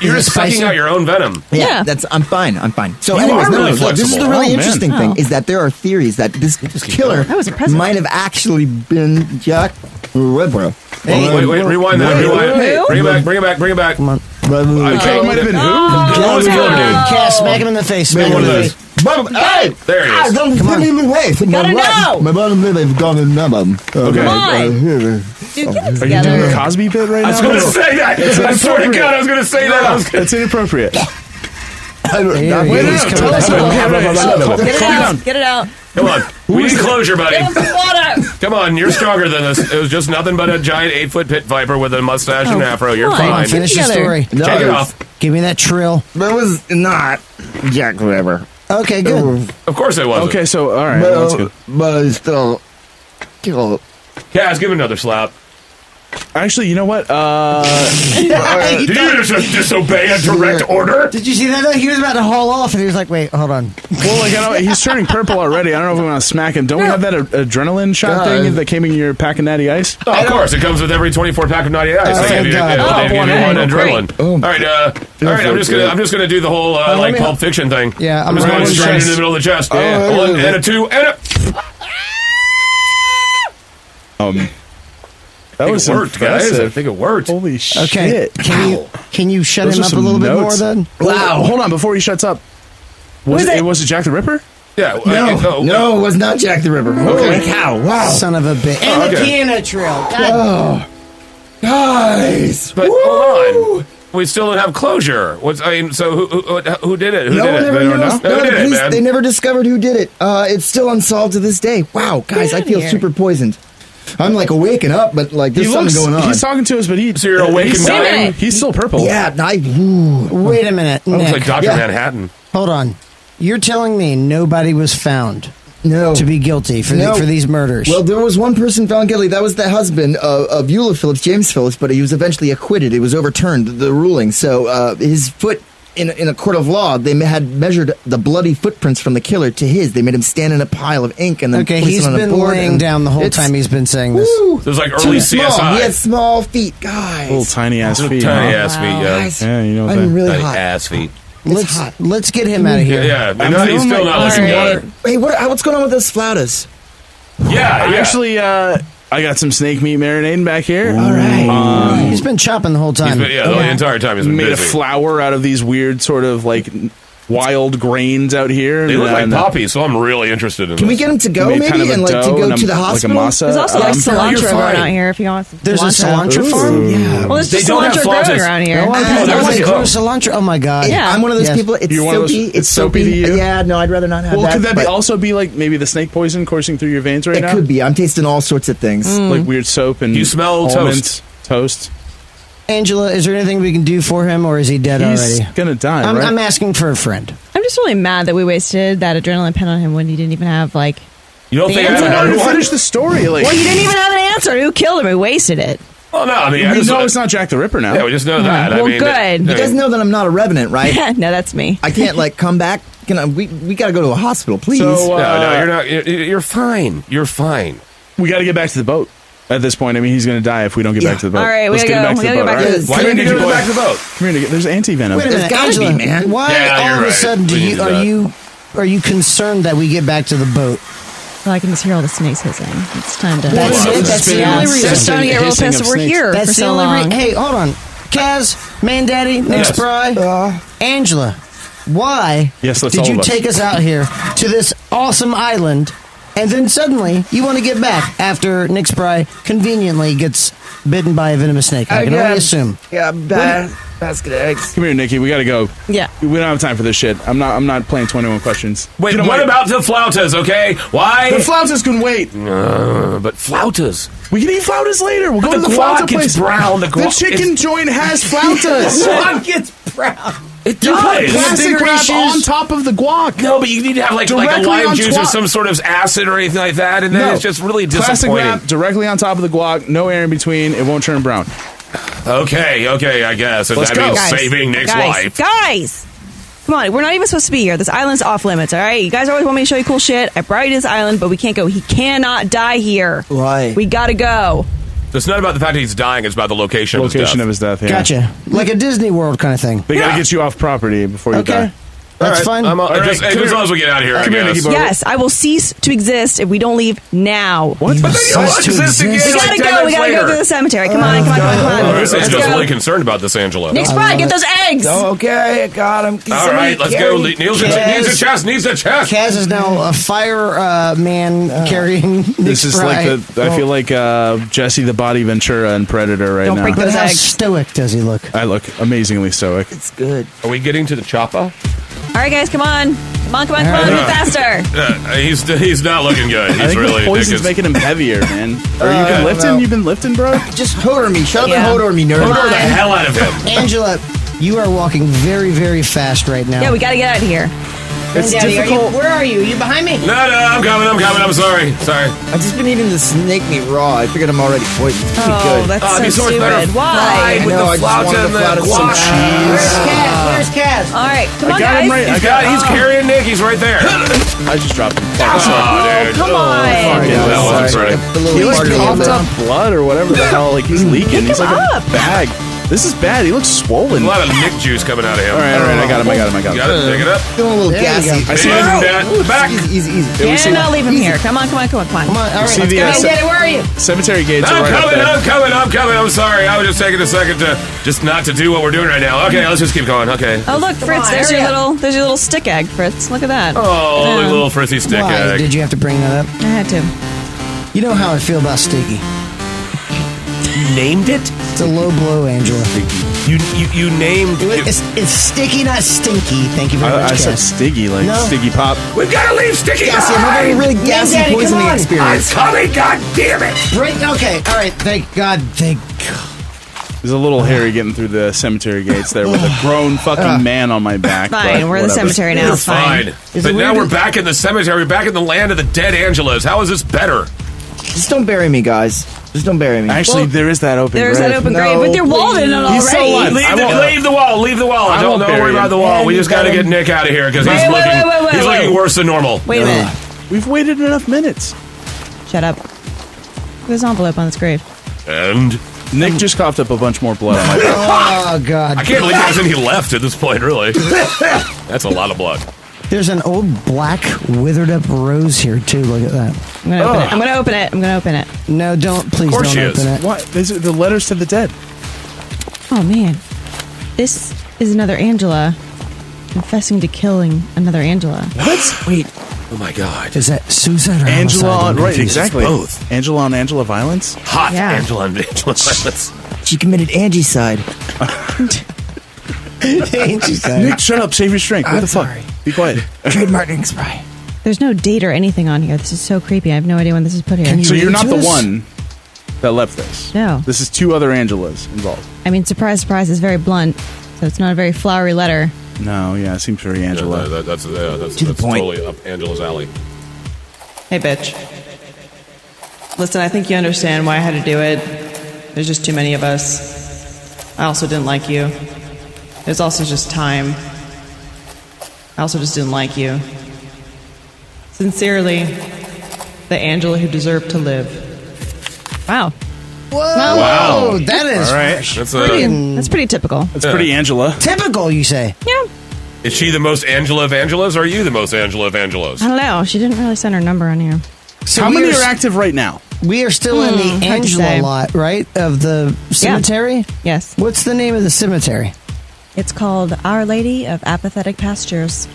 You're Is just it sucking spicy? out your own venom. Yeah. I'm fine. So You anyways, are really look, this is the flexible. really Oh, man. interesting thing Oh. is that there are theories that this killer I was impressed. might have actually been Jack Ripper. Wait, rewind that. Rewind. Who? Bring it back. Come on. Okay, it might have been who? Let's go, dude. Cass, smack him in the face. Smack him in the face. Hey, there he is. Don't Come on. me away. Gotta know. My bottom lip has gone in numb. Okay. Come on. Dude, get it Are you doing together. a Cosby bit right now? I was going to say that. I swear to God, I was going to say that. That's inappropriate. Here he Wait, is. no, Coming tell back. us about Get it Calm out. down. Get it out. Come on. We need closure, buddy. Give him some water. Come on, you're stronger than this. It was just nothing but a giant 8-foot pit viper with a mustache and afro. You're come on. fine. Finish your Together. story. Take it off. Give me that trill. That was not Jack Ripper. Okay, good. Of course it wasn't. Okay, so, all right. That's good. But it's still killed. Kaz, give him another slap. Actually, you know what? Did you just disobey a direct order? Did you see that? He was about to haul off, and he was like, "Wait, hold on." Well, like, I know he's turning purple already. I don't know if we want to smack him. Don't we have that adrenaline shot thing that came in your pack of Natty Ice? Oh, of course, it comes with every 24 pack of Naughty Ice. Oh, They thank give you God. they give you one adrenaline. Oh. All right. I'm just gonna do the whole like Pulp Fiction thing. Yeah, I'm just I'm going going straight chest. into the middle of the chest. yeah. One and a two and a. That was It worked, guys. I impressive. think it worked. Holy shit. Okay, can you shut Those him are up a some little bit more notes. then? Wow. Hold on, before he shuts up. Was it Jack the Ripper? Yeah. No, it was not Jack the Ripper. Holy cow. Wow. Son of a bitch. And the piano trill. God. Guys. But hold on. We still don't have closure. So who did it? Who No did one it? ever They don't knows. know. No, Who the did it, police, man? they never discovered who did it. It's still unsolved to this day. Wow, guys, I feel here. super poisoned. I'm like waking up, but like there's something going on. He's talking to us, but So you're awake he's and still, dying? he's still purple. Yeah, Wait a minute, Looks Nick. like Dr. Yeah. Manhattan. Hold on. You're telling me nobody was found no. to be guilty for No. for these murders? Well, there was one person found guilty. That was the husband of Eula Phillips, James Phillips, but he was eventually acquitted. It was overturned, the ruling. So his foot, in a court of law, they had measured the bloody footprints from the killer to his. They made him stand in a pile of ink and then okay, place he's it on a been board. laying and down the whole it's- time he's been saying this. Woo! It was like Too early small. CSI. He had small feet, guys. Little tiny ass feet. Tiny huh? ass feet, yeah. Guys, Yeah, you know what I'm that- really Tiny hot. ass feet. It's hot. Let's get him out of here. Yeah, I'm he's feeling still like- not looking Alright. good. Wait, what's going on with those flautas? Yeah. Actually, I got some snake meat marinating back here. All right. He's been chopping the whole time. the entire time he's been Made busy. a flour out of these weird sort of like wild grains out here. They look like And, poppies, so I'm really interested in Can we this. get him to go, made maybe, kind of a and like to dough go and to the hospital? Like a masa. There's also like you're cilantro growing fine. out here if you want some There's a cilantro cilantro. farm? Yeah. Well, there's They just don't have cilantro growing flautas. around here. Oh, I there want was to a- grow cilantro. Oh my god! Yeah. I'm one of those Yes. people. It's You're one of those- soapy. it's soapy to you? Yeah, no, I'd rather not have Well, that. could that but also be like maybe the snake poison coursing through your veins right it now? could be. I'm tasting all sorts of things. Like weird soap and You smell almonds, toast. Angela, is there anything we can do for him, or is he dead He's already? gonna die, I'm, right? I'm asking for a friend. I'm just really mad that we wasted that adrenaline pen on him when he didn't even have, like... You don't think I have answer? another one? Finish the story. Like, Well, you didn't even have an answer. Who killed him? We wasted it. Well, no, I mean, we know it's not Jack the Ripper now. Yeah, we just know that. Well, I mean, good. You guys know that I'm not a revenant, right? No, that's me. I can't like come back. We got to go to a hospital, please. So, No, you're not. You're fine. You're fine. we got to get back to the boat. At this point, I mean, he's going to die if we don't get back to the boat. All right, we Let's gotta get him go. back to We the gotta boat. go back all to right? the- Why didn't you go back to the boat? Come here, Nick. There's anti-venom. Wait a minute, gotta be, Angela. man. Why Yeah, all you're of a right. sudden We need to do that. are you concerned that we get back to the boat? Well, I can just hear all the snakes hissing. It's time to... That's it? That's the only reason. I'm starting to get real Hissing pissed of that we're snakes. here That's for the so only long. reason. Hey, hold on. Kaz, Man Daddy, Nick Yes. Spry, Angela, why Yes, that's did all you of us. take us out here to this awesome island, and then suddenly you want to get back after Nick Spry conveniently gets bitten by a venomous snake? I can only assume. Yeah, basket of eggs. Come here, Nikki. We got to go. Yeah. We don't have time for this shit. I'm not playing 21 questions. Wait, You know what about the flautas? Okay, why? The flautas can wait. But flautas. We can eat flautas later. We'll go But to the the guac flauta gets place. brown. The The guac- chicken joint has flautas. Guac gets brown. It You put does. plastic bigger wrap issues. on top of the guac. No, but you need to have like a Directly lime on juice or twat. some sort of acid or anything like that, and then No. it's just really Plastic disappointing. wrap directly on top of the guac. No air in between. It won't turn brown. Okay, I guess. If Let's that go. means Guys, saving Nick's life. Guys! Come on, we're not even supposed to be here. This island's off limits, all right? You guys always want me to show you cool shit. I brought you to this island, but we can't go. He cannot die here. Why? We gotta go. It's not about the fact that he's dying, it's about the location, Location of of his death. his death. Yeah. Gotcha. Like a Disney World kind of thing. They got Yeah. to get you off property before you Okay. die. That's All fine. I'm, All right, just, come as here. long as we get out of here, Come I here, guess. Nicky Bo. Yes, I will cease to exist if we don't leave now. What? But then you'll Cease to exist again exist. We like gotta 10 go. We minutes gotta go later. to the cemetery. Come on, come on. Oh, Let's this is just go. really concerned about this, Angela. Nick Spry, get those eggs. Okay, I got him. All right, let's go. Needs a chest. Needs a chest. Kaz is now a fire man carrying Nick This is Spry. like the. I feel like Jesse the Body Ventura and Predator right Don't now. break But those how eggs. stoic does he look? I look amazingly stoic. It's good. Are we getting to the choppa? All right, guys, come on. Come on, move faster. He's not looking good. I He's think really the poison's making him heavier, man. Are you been lifting? no. You've been lifting, bro. Just Hodor me. Shut up Yeah. and Hodor me, nerd. Hodor the hell out of him. Angela, you are walking very, very fast right now. Yeah, we gotta get out of here. It's Daddy, difficult. where are you? Are you behind me? No, I'm coming. I'm sorry. I've just been eating the snake meat raw. I figured I'm already poisoned. It's pretty Oh, good. that's it'd be so so much better stupid. Why? fried with No, the I just flauta wanted and the the flauta, some guac. cheese. Where's Kaz? Where's Kaz? All right, come on, got him guys. right. He's carrying Nick. He's right there. I just dropped him. Oh, dude. Come on. That wasn't Sorry. pretty. The little He like part of coughed the- up blood or whatever the hell. Like he's leaking. He's like up. a bag. This is bad. He looks swollen. A lot of Nick juice coming out of him. All right. I got him. You got it. Pick it up. Feeling a little There you gassy. go. I see Easy, him. Dad. Back. Easy. And I'll leave him here. Come on. Come on, all right. See let's the go. Hey, Daddy, where are you? cemetery gates are I'm right coming. up there. I'm coming. I'm sorry. I was just taking a second to just not to do what we're doing right now. Okay, let's just keep going. Okay. Oh, look, Fritz, on, there's hurry your little stick egg, Fritz. Look at that. Oh, look, little frizzy stick Why egg. did you have to bring that up? I had to. You know how I feel about Sticky. You named it? It's a low blow, Angela. You named it. It's sticky, not stinky. Thank you very I much, said Kaz. Stiggy, like No. Stiggy Pop. We've got to leave Sticky Gassy. I'm having a really gassy Daddy, come poisoning on. experience. I'm coming, god damn it! Okay, all right. Thank God. There's a little hairy getting through the cemetery gates there with a grown fucking man on my back. Fine, but we're in the whatever. cemetery now. It's fine. Is But it now weird we're that- back in the cemetery. We're back in the land of the dead Angelas. How is this better? Just don't bury me, guys. Just don't bury me. Actually, there is that open There's grave. that open No, grave, but they're walled in it He's so already. alive. Leave I the wall. Leave the wall. I Don't won't worry bury about him. the wall. We Yeah, just got to you get got Nick out of here because he's Wait, looking wait. looking worse than normal. Wait a minute. We've waited enough minutes. Shut up. There's an envelope on this grave. And Nick just coughed up a bunch more blood on my back. Oh God. I can't believe there's any left at this point. Really, that's a lot of blood. There's an old black withered up rose here too. Look at that. I'm gonna open it. I'm gonna open it. No, don't. Please course don't she open is. it. What? These are the letters to the dead. Oh man, this is another Angela confessing to killing another Angela. What? Wait. Oh my god. Is that suicide or Angela homicide? on, right, think it's exactly. both. Angela on Angela violence? Hot Yeah. Angela and Angela violence. She committed Angicide. Nick, shut up. Save your strength. What the fuck? sorry. Be quiet. Trademark spray. There's no date or anything on here. This is so creepy. I have no idea when this is put here. Can you So read you're it not to the us? one. that left this. No. This is 2 other Angelas involved. I mean, surprise, surprise is very blunt, so it's not a very flowery letter. No, yeah, it seems very Angela. That's the point. totally up Angela's alley. Hey, bitch. Listen, I think you understand why I had to do it. There's just too many of us. I also didn't like you. It was also just time. I also just didn't like you. Sincerely, the Angela who deserved to live. Wow. Whoa! Wow. That is All right. That's pretty typical. That's pretty Angela. typical, you say. Yeah. Is she the most Angela of Angelas, or are you the most Angela of Angelos? I don't know. She didn't really send her number on here. So How we many are are active right now? We are still in the hard to Angela say. lot, right? Of the cemetery? Yes. What's the name of the cemetery? It's called Our Lady of Apathetic Pastures.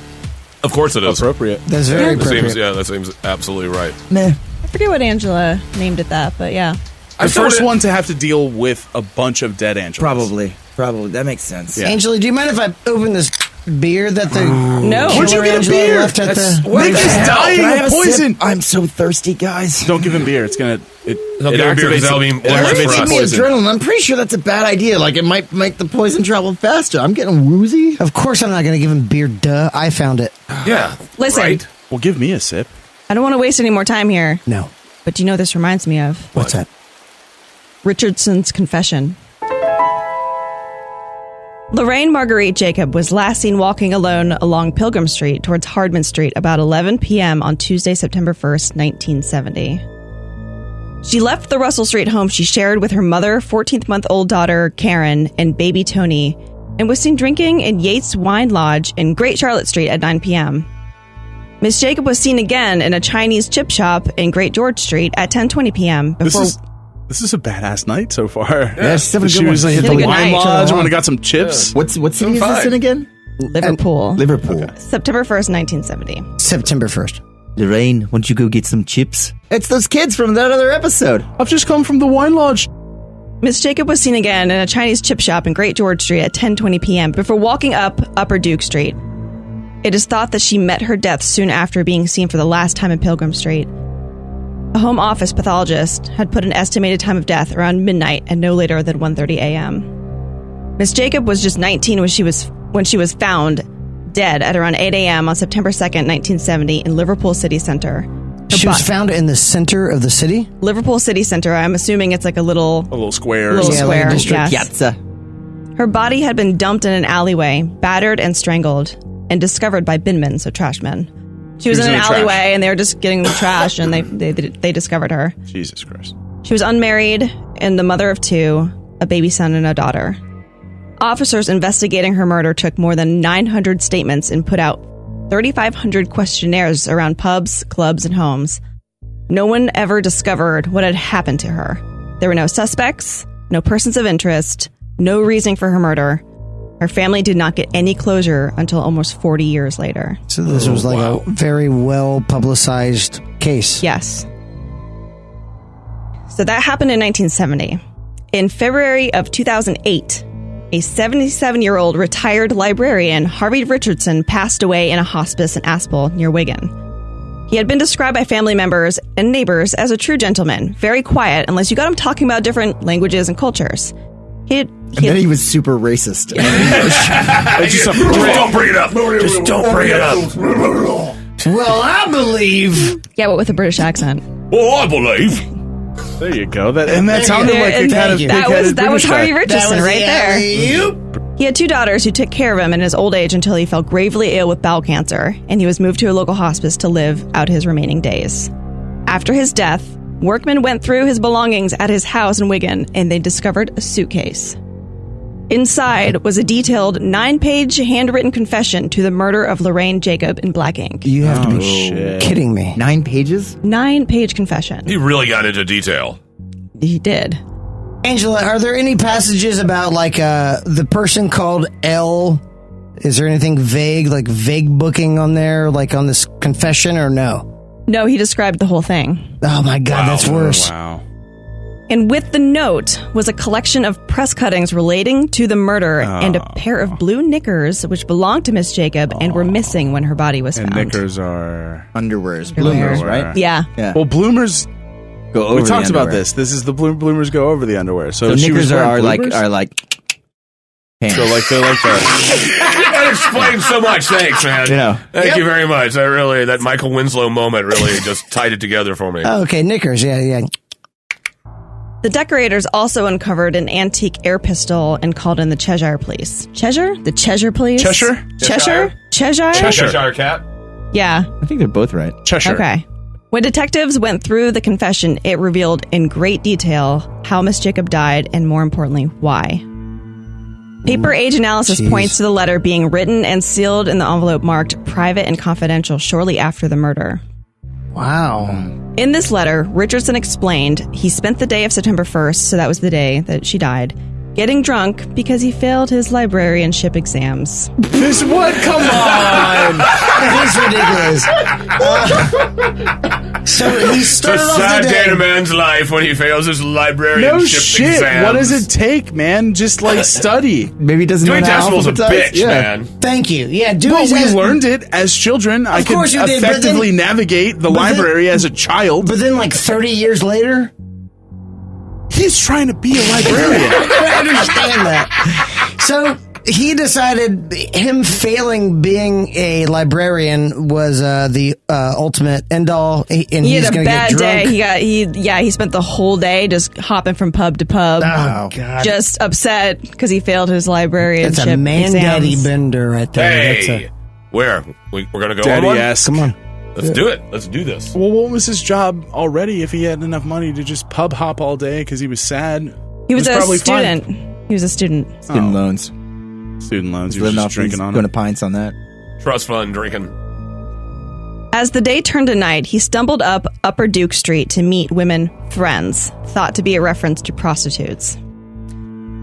Of course it is. Appropriate. That's very That appropriate. seems, that seems absolutely right. Meh. I forget what Angela named it that, but yeah. The first one to have to deal with a bunch of dead Angelas. Probably. That makes sense. Yeah. Angela, do you mind if I open this beer that the No. Where'd you killer get a Angela beer? left at That's- the... what Nick the is hell? dying Can I of have a poison. sip? I'm so thirsty, guys. Don't give him beer. It's gonna. It Don't give him beer, 'cause that'll mean one less Give for us. me poison. adrenaline. I'm pretty sure that's a bad idea. Like, it might make the poison travel faster. I'm getting woozy. Of course I'm not going to give him beer, duh. I found it. Yeah. Listen. Right? Well, give me a sip. I don't want to waste any more time here, No. but do you know what this reminds me of? What's that? Richardson's confession. Lorraine Marguerite Jacob was last seen walking alone along Pilgrim Street towards Hardman Street about 11 p.m. on Tuesday, September 1st, 1970. She left the Russell Street home she shared with her mother, 14th-month-old daughter, Karen, and baby Tony, and was seen drinking in Yates Wine Lodge in Great Charlotte Street at 9 p.m. Miss Jacob was seen again in a Chinese chip shop in Great George Street at 10:20 p.m. before This is a badass night so far. Yeah, she's having a She good was one. like at She had the a good wine night. lodge. I went and got some chips. What city is this fine. in again? Liverpool, Liverpool. September 1st, 1970. September 1st. Lorraine, why don't you go get some chips? It's those kids from that other episode. I've just come from the wine lodge. Miss Jacob was seen again in a Chinese chip shop in Great George Street at 10:20 p.m. before walking up Upper Duke Street. It is thought that she met her death soon after being seen for the last time in Pilgrim Street. A home office pathologist had put an estimated time of death around midnight and no later than 1:30 a.m. Miss Jacob was just 19 when she was found dead at around 8 a.m. on September 2nd, 1970 in Liverpool City Centre. Her She was bo- found in the center of the city? Liverpool City Centre. I'm assuming it's like a little square. little Yeah, like a square. district. Yes. Piazza. Her body had been dumped in an alleyway, battered and strangled, and discovered by binmen, so trashmen. She was in an in the trash. alleyway, and they were just getting the trash, and they discovered her. Jesus Christ. She was unmarried and the mother of 2, a baby son and a daughter. Officers investigating her murder took more than 900 statements and put out 3,500 questionnaires around pubs, clubs, and homes. No one ever discovered what had happened to her. There were no suspects, no persons of interest, no reason for her murder. Her family did not get any closure until almost 40 years later. So this was like a very well publicized case. Yes. So that happened in 1970. In February of 2008, a 77-year-old retired librarian, Harvey Richardson, passed away in a hospice in Aspel near Wigan. He had been described by family members and neighbors as a true gentleman, very quiet unless you got him talking about different languages and cultures. And then he was super racist. Just don't bring it up. Just don't bring it up. Well, I believe... Yeah, but with a British accent. Well, I believe. There you go. That sounded like a And kind of that was Harvey That Richardson was right the there. alley-oop. He had 2 daughters who took care of him in his old age until he fell gravely ill with bowel cancer, and he was moved to a local hospice to live out his remaining days. After his death, workmen went through his belongings at his house in Wigan, and they discovered a suitcase. Inside was a detailed 9-page handwritten confession to the murder of Lorraine Jacob in black ink. You have to be shit. kidding me. 9 pages? 9-page confession. He really got into detail. He did. Angela, are there any passages about like the person called L? Is there anything vague, like vague booking on there, like on this confession, or no? No, he described the whole thing. Oh my God, that's worse. Wow. And with the note was a collection of press cuttings relating to the murder and a pair of blue knickers which belonged to Miss Jacob and were missing when her body was And found. knickers are Underwears. Bloomers, Underwear. right? Yeah. Yeah. Well, bloomers Go over We the talked about underwear. this. This is the bloomers go over the underwear. So, So she was knickers wearing are bloomers? like pants. So like they're like the That explains so much. Thanks, man. Yeah. Thank you very much. That Michael Winslow moment really just tied it together for me. Oh, okay, knickers. Yeah. The decorators also uncovered an antique air pistol and called in the Cheshire police. Cheshire? The Cheshire police? Cheshire? Cheshire? Cheshire? Cheshire Cat. Yeah. I think they're both right. Cheshire. Okay. When detectives went through the confession, it revealed in great detail how Miss Jacob died and, more importantly, why. Paper age analysis Jeez. points to the letter being written and sealed in the envelope marked private and confidential shortly after the murder. Wow. In this letter, Richardson explained he spent the day of September 1st, so that was the day that she died, getting drunk because he failed his librarianship exams. This what? Come on. That is ridiculous. So he It's a started off sad the day in day. a man's life when he fails his librarianship No shit. exams. What does it take, man? Just like study. Maybe he doesn't know Dewey how to Decibel's a alphabetize. bitch, Yeah. man. Thank you. Yeah, Well, Dewey's we has- learned it as children. I could course you did, but effectively then- navigate the but then- library as a child. But then, like 30 years later, He's trying to be a librarian. I understand that. So he decided him failing being a librarian was the ultimate end all, and He he's had a going to get bad drunk. day. He spent the whole day just hopping from pub to pub, Oh God, just upset because he failed his librarianship that's a man exams. daddy bender right there. That's Hey, a, where? We're going to go on Daddy one? ass. come on. Let's do it. Let's do this. Well, what was his job already if he had enough money to just pub hop all day because he was sad? He was It a probably student. fine. He was a student. Student Oh. loans. Student loans. He Living was off just drinking these, on going to it. pints on that. Trust fund drinking. As the day turned to night, he stumbled up Upper Duke Street to meet women friends, thought to be a reference to prostitutes.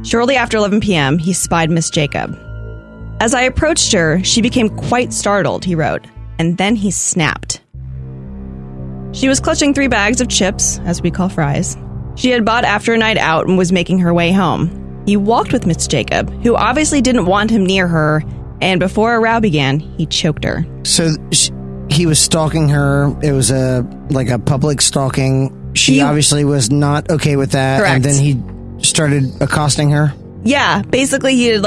Shortly after 11 p.m., he spied Miss Jacob. As I approached her, she became quite startled, he wrote, and then he snapped. She was clutching 3 bags of chips, as we call fries. She had bought after a night out and was making her way home. He walked with Miss Jacob, who obviously didn't want him near her, and before a row began, he choked her. So he was stalking her. It was a public stalking. She He- obviously was not okay with that, Correct. and then he started accosting her. Yeah, basically he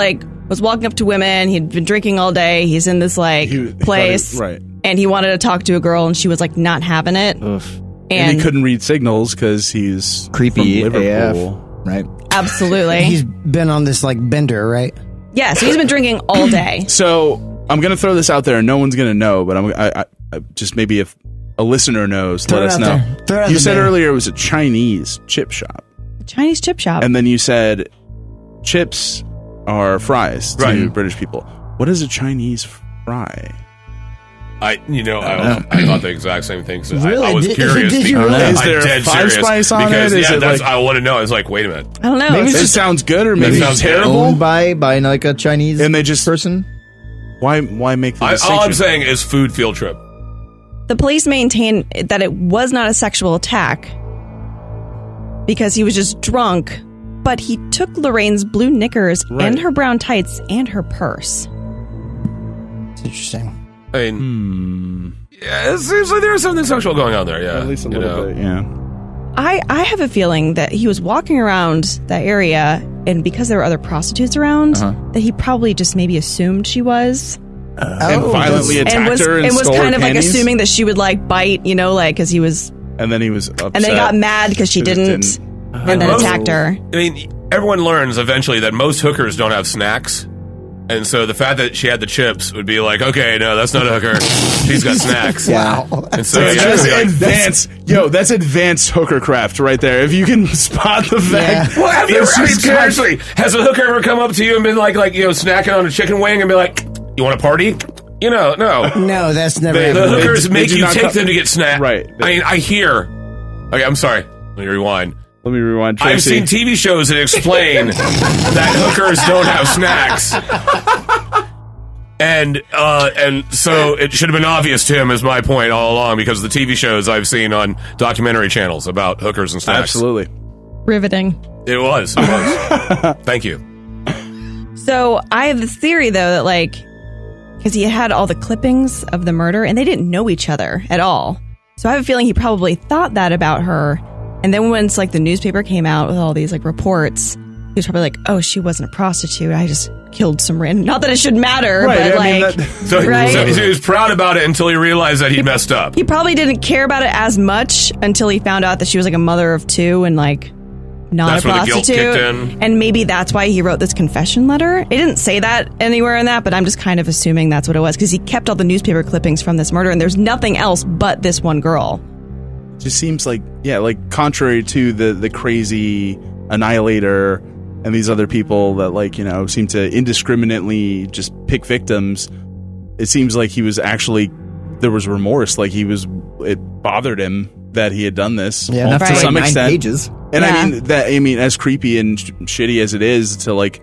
was walking up to women. He'd been drinking all day. He's in this He place, thought it- right. And he wanted to talk to a girl, and she was not having it. Oof. And he couldn't read signals because he's Creepy from Liverpool. AF. Right. Absolutely. He's been on this bender, right? Yeah, so he's been drinking all day. So I'm going to throw this out there, and no one's going to know, but I just maybe if a listener knows, Throw let it us out know. there. Throw it out You the said there. earlier it was a Chinese chip shop, Chinese chip shop. and then you said chips are fries to Right. British people. What is a Chinese fry? I thought the exact same thing. So Really? I was Did- curious. did you because- really? Is I'm there a dead five serious spice on because, it? Is Yeah, it that's. like- I want to know. I was like, wait a minute. I don't know. Maybe It's it's It sounds good, or maybe sounds it's terrible. Owned by a Chinese And they just- person. Why make the All distinction? I'm saying is food field trip. the police maintain that it was not a sexual attack because he was just drunk, but he took Lorraine's blue knickers Right. and her brown tights and her purse. It's interesting. I mean, yeah, it seems like there's something sexual going on there. Yeah, At least a you little know. bit, yeah. I have a feeling that he was walking around that area, and because there were other prostitutes around, that he probably just maybe assumed she was, And violently and attacked was her and stole kind her of panties? assuming that she would bite, because he was, And then he was upset. and then he got mad because she She just didn't, and then Most- attacked her. I mean, everyone learns eventually that most hookers don't have snacks. And so the fact that she had the chips would be like, okay, no, that's not a hooker. She's got snacks. Wow. And so That's yeah, just it'd be like, advanced. That's advanced hooker craft right there. If you can spot the fact. well, have you that ever, she's got- seriously, has a hooker ever come up to you and been like, snacking on a chicken wing and be like, you want a party? No. No, that's never The happened. hookers They make do you not take co- them to get snacks. Right. I mean, I hear. Okay, I'm sorry. Let me rewind. Let me rewind. I've Tracy. seen TV shows that explain that hookers don't have snacks. And so it should have been obvious to him, is my point all along, because of the TV shows I've seen on documentary channels about hookers and snacks. Absolutely. Riveting. It was. Thank you. So I have this theory, though, that because he had all the clippings of the murder, and they didn't know each other at all. So I have a feeling he probably thought that about her, And then once like the newspaper came out with all these like reports, he was probably like, "Oh, she wasn't a prostitute. I just killed some random." Not that it should matter, Right, but I mean, like, So, right? so he was proud about it until he realized that he messed up. He probably didn't care about it as much until he found out that she was like a mother of two and like not That's a where the guilt prostitute. kicked in. And maybe that's why he wrote this confession letter. It didn't say that anywhere in that, but I'm just kind of assuming that's what it was because he kept all the newspaper clippings from this murder and there's nothing else but this one girl. Just seems like, yeah, like contrary to the crazy Annihilator and these other people that, like, you know, seem to indiscriminately just pick victims, it seems like he was actually, there was remorse. Like it bothered him that he had done this. Yeah, enough Right. to to write some 9 extent. pages. And Yeah. I mean, as creepy and shitty as it is to like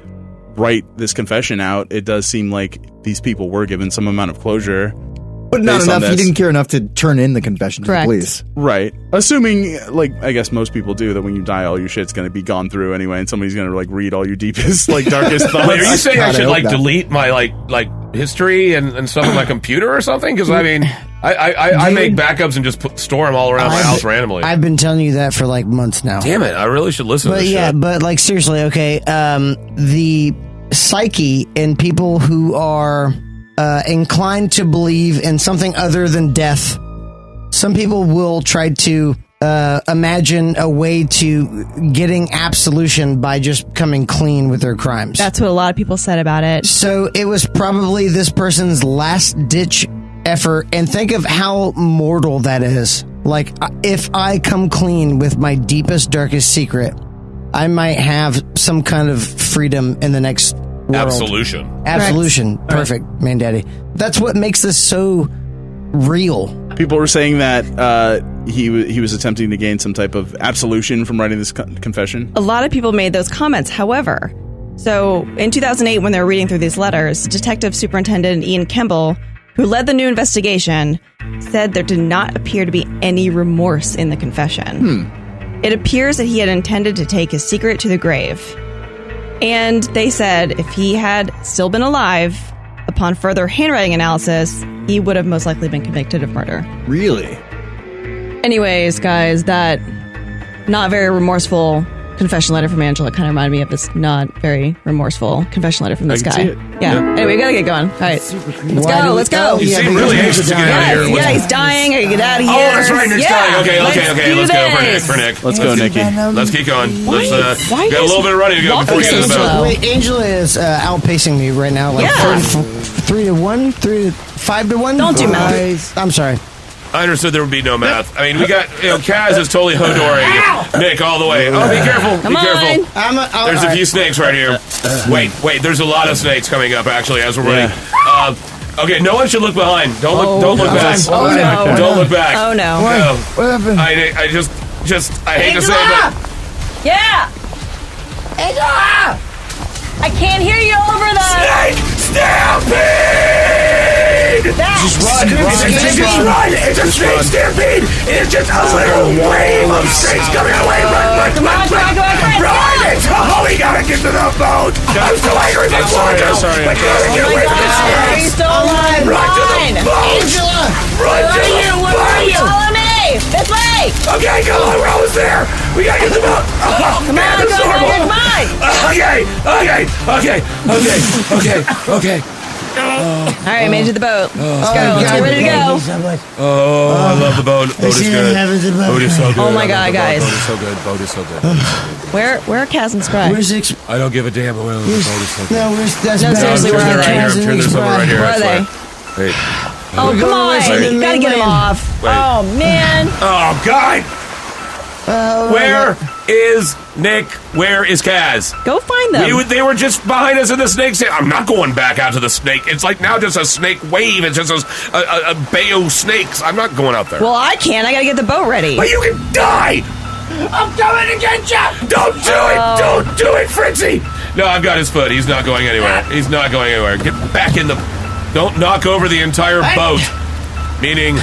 write this confession out, it does seem like these people were given some amount of closure. But not based on enough. He this. didn't care enough to turn in the confession to the Correct. police. Right. Assuming, like, I guess most people do, that when you die, all your shit's going to be gone through anyway, and somebody's going to, like, read all your deepest, like, darkest thoughts. Wait, are you saying God, I I should hope like not. delete my like history and stuff on my computer or something? Because I mean, I make backups and just store them all around my house randomly. I've been telling you that for like months now. Damn it! I really should listen to But this yeah, shit. but like seriously, okay. The psyche in people who are inclined to believe in something other than death. Some people will try to imagine a way to getting absolution by just coming clean with their crimes. That's what a lot of people said about it. So it was probably this person's last ditch effort, and think of how mortal that is. Like, if I come clean with my deepest, darkest secret, I might have some kind of freedom in the next world. Absolution. Absolution. Perfect, man daddy. That's what makes this so real. People were saying that he was attempting to gain some type of absolution from writing this confession. A lot of people made those comments. However, so in 2008, when they were reading through these letters, Detective Superintendent Ian Kemble, who led the new investigation, said there did not appear to be any remorse in the confession. It appears that he had intended to take his secret to the grave. And they said if he had still been alive, upon further handwriting analysis, he would have most likely been convicted of murder. Really? Anyways, guys, that not very remorseful confession letter from Angela kind of reminded me of this not very remorseful confession letter from this I can guy. see it. Yeah. Anyway, we gotta get going. All right. Let's go. You seem really anxious to get out of here. Yeah, he's dying. I gotta get out of here. Oh, that's right. Nick's dying. Okay. Let's Let's do go for Nick. this. For Nick. Let's go, Nikki. Let's keep going. Let's Why got a does little bit of running to go walk before we get to the so bell. slow? Wait, Angela is outpacing me right now. Like Yeah. 3-1, 5-1. Don't do math. I'm sorry. I understood there would be no math. I mean, we got, Kaz is totally hodoring Nick all the way. Oh, be careful. Come be careful. on. There's a few snakes right here. Wait, there's a lot of snakes coming up, actually, as we're running. Okay, no one should look behind. Don't look back. Oh, no. Don't look back. Oh, no. No. What happened? I just, I hate to say it, but Yeah. Angela! I can't hear you over the... Snake stampede! Just run. It's a snake stampede! It's just a little wave of snakes coming away! Run! Come on. Oh, we gotta get to the boat! I'm still angry with sorry. We gotta get away from this Are you snake! still alive? Run to the boat! Angela! Run to the boat! Follow me. This way. Okay, come on, we're almost there! We gotta get the boat! Oh, Come on. Okay. All right, made it to the boat. Let's go. Let's get ready to go. Oh, I love the boat. Boat is good. Boat is so good. Oh my I love God, the boat. guys. Boat is so good. Boat is so good. Where are Kaz and Spry? Where's X? I don't give a damn. But the boat is so good. No, where's that's No, bad. seriously, I'm where are turning they? right here. I'm turning this over right here. Where I are swear. they? Wait. Oh, come going on. away from the Gotta get him mainland. off. Wait. Oh, man. Oh, God. Where is Nick? Where is Kaz? Go find them. They were just behind us in the snake. I'm not going back out to the snake. It's like now just a snake wave. It's just a bay of snakes. I'm not going out there. Well, I can't. I gotta get the boat ready. But you can die. I'm coming to get you! Don't do it! Don't do it, Fritzy! No, I've got his foot. He's not going anywhere. He's not going anywhere. Get back in the... Don't knock over the entire boat. Meaning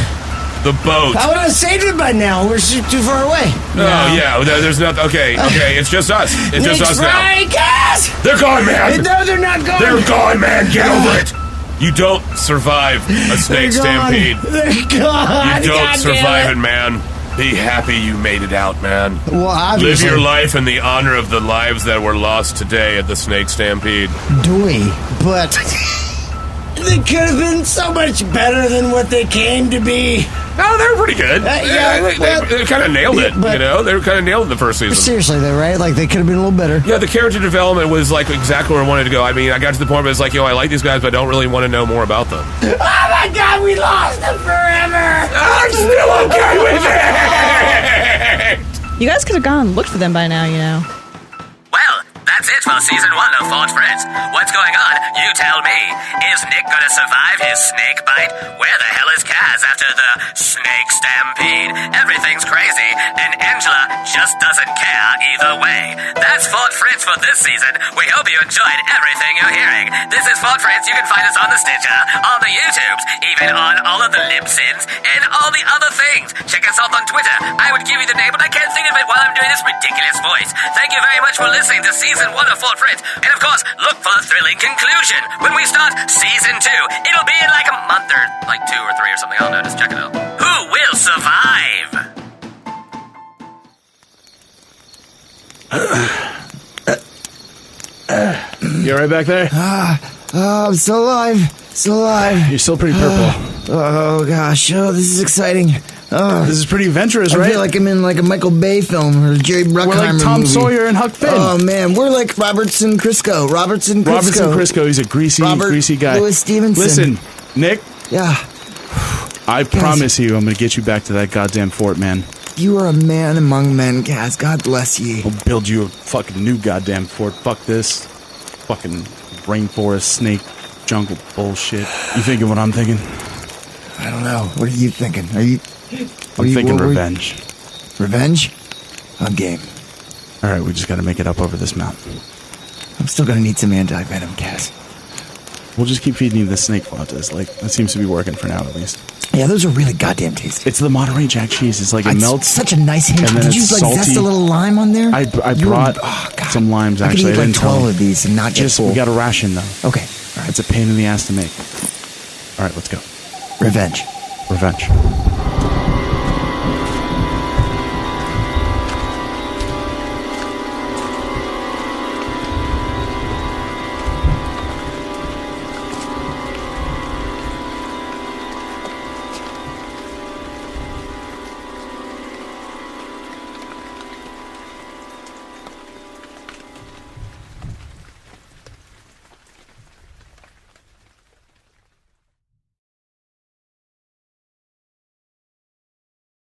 the boat. I would have saved it by now. We're too far away. Oh, yeah. There's nothing... Okay. It's just us. It's just us now. Kaz! They're gone, man! No, they're not going. They're gone, man! Get over it! You don't survive a snake stampede. They're gone. You don't survive it, man. Be happy you made it out, man. Well, Live obviously. your life in the honor of the lives that were lost today at the Snake Stampede. Doy, but they could have been so much better than what they came to be. No, they were pretty good. They kind of nailed it, but- you know? They kind of nailed it the first season. Seriously, though, right? Like, they could have been a little better. Yeah, the character development was, like, exactly where I wanted to go. I mean, I got to the point where it's like, I like these guys, but I don't really want to know more about them. Oh my God, we lost them forever. I'm still okay with it! You guys could have gone and looked for them by now, you know. Well, that's it for season 1 of Fort Fritz. What's going on? You tell me. Is Nick gonna survive his snake bite? Where the hell is Kaz after the snake stampede? Everything's crazy, and Angela just doesn't care either way. That's Fort Fritz for this season. We hope you enjoyed everything you're hearing. This is Fort Fritz. You can find us on the Stitcher, on the YouTubes, even on all of the lip-syns, and all the other things. Check us out on Twitter. I would give you the name, but I can't think of it while I'm doing this ridiculous voice. Thank you very much for listening to season 1 of Fort Fritz. And of course, look for the thrilling conclusion when we start season 2. It'll be in like a month or like 2 or 3 or something. I don't know. Just check it out. Who will survive? You all right back there? I'm still alive. Still alive. You're still pretty purple. Oh, gosh. Oh, this is exciting. Oh, This is pretty adventurous, I right? feel like I'm in like a Michael Bay film or a Jerry Bruckheimer We're like Tom movie. Sawyer and Huck Finn. Oh, man. We're like Robertson Crisco. Robertson Crisco, he's a greasy guy. Louis Stevenson. Listen, Nick, Yeah. I promise you I'm going to get you back to that goddamn fort, man. You are a man among men, Kaz. God bless ye. I'll build you a fucking new goddamn fort. Fuck this. Fucking rainforest, snake, jungle bullshit. You thinking what I'm thinking? I don't know. What are you thinking? I'm thinking revenge. Revenge? I'm game. All right, we just got to make it up over this mountain. I'm still gonna need some anti-venom, Kaz. We'll just keep feeding you the snake flatas. Like, that seems to be working for now, at least. Yeah, those are really goddamn tasty. It's the Monterey Jack cheese. It's like it melts. Such a nice hint. and then Did you it's like salty. zest a little lime on there? I brought some limes, I could actually. eat I like didn't tell 12 you. of these and not get Just, full. we got a ration, though. Okay, all right. It's a pain in the ass to make. All right, let's go. Revenge. Revenge.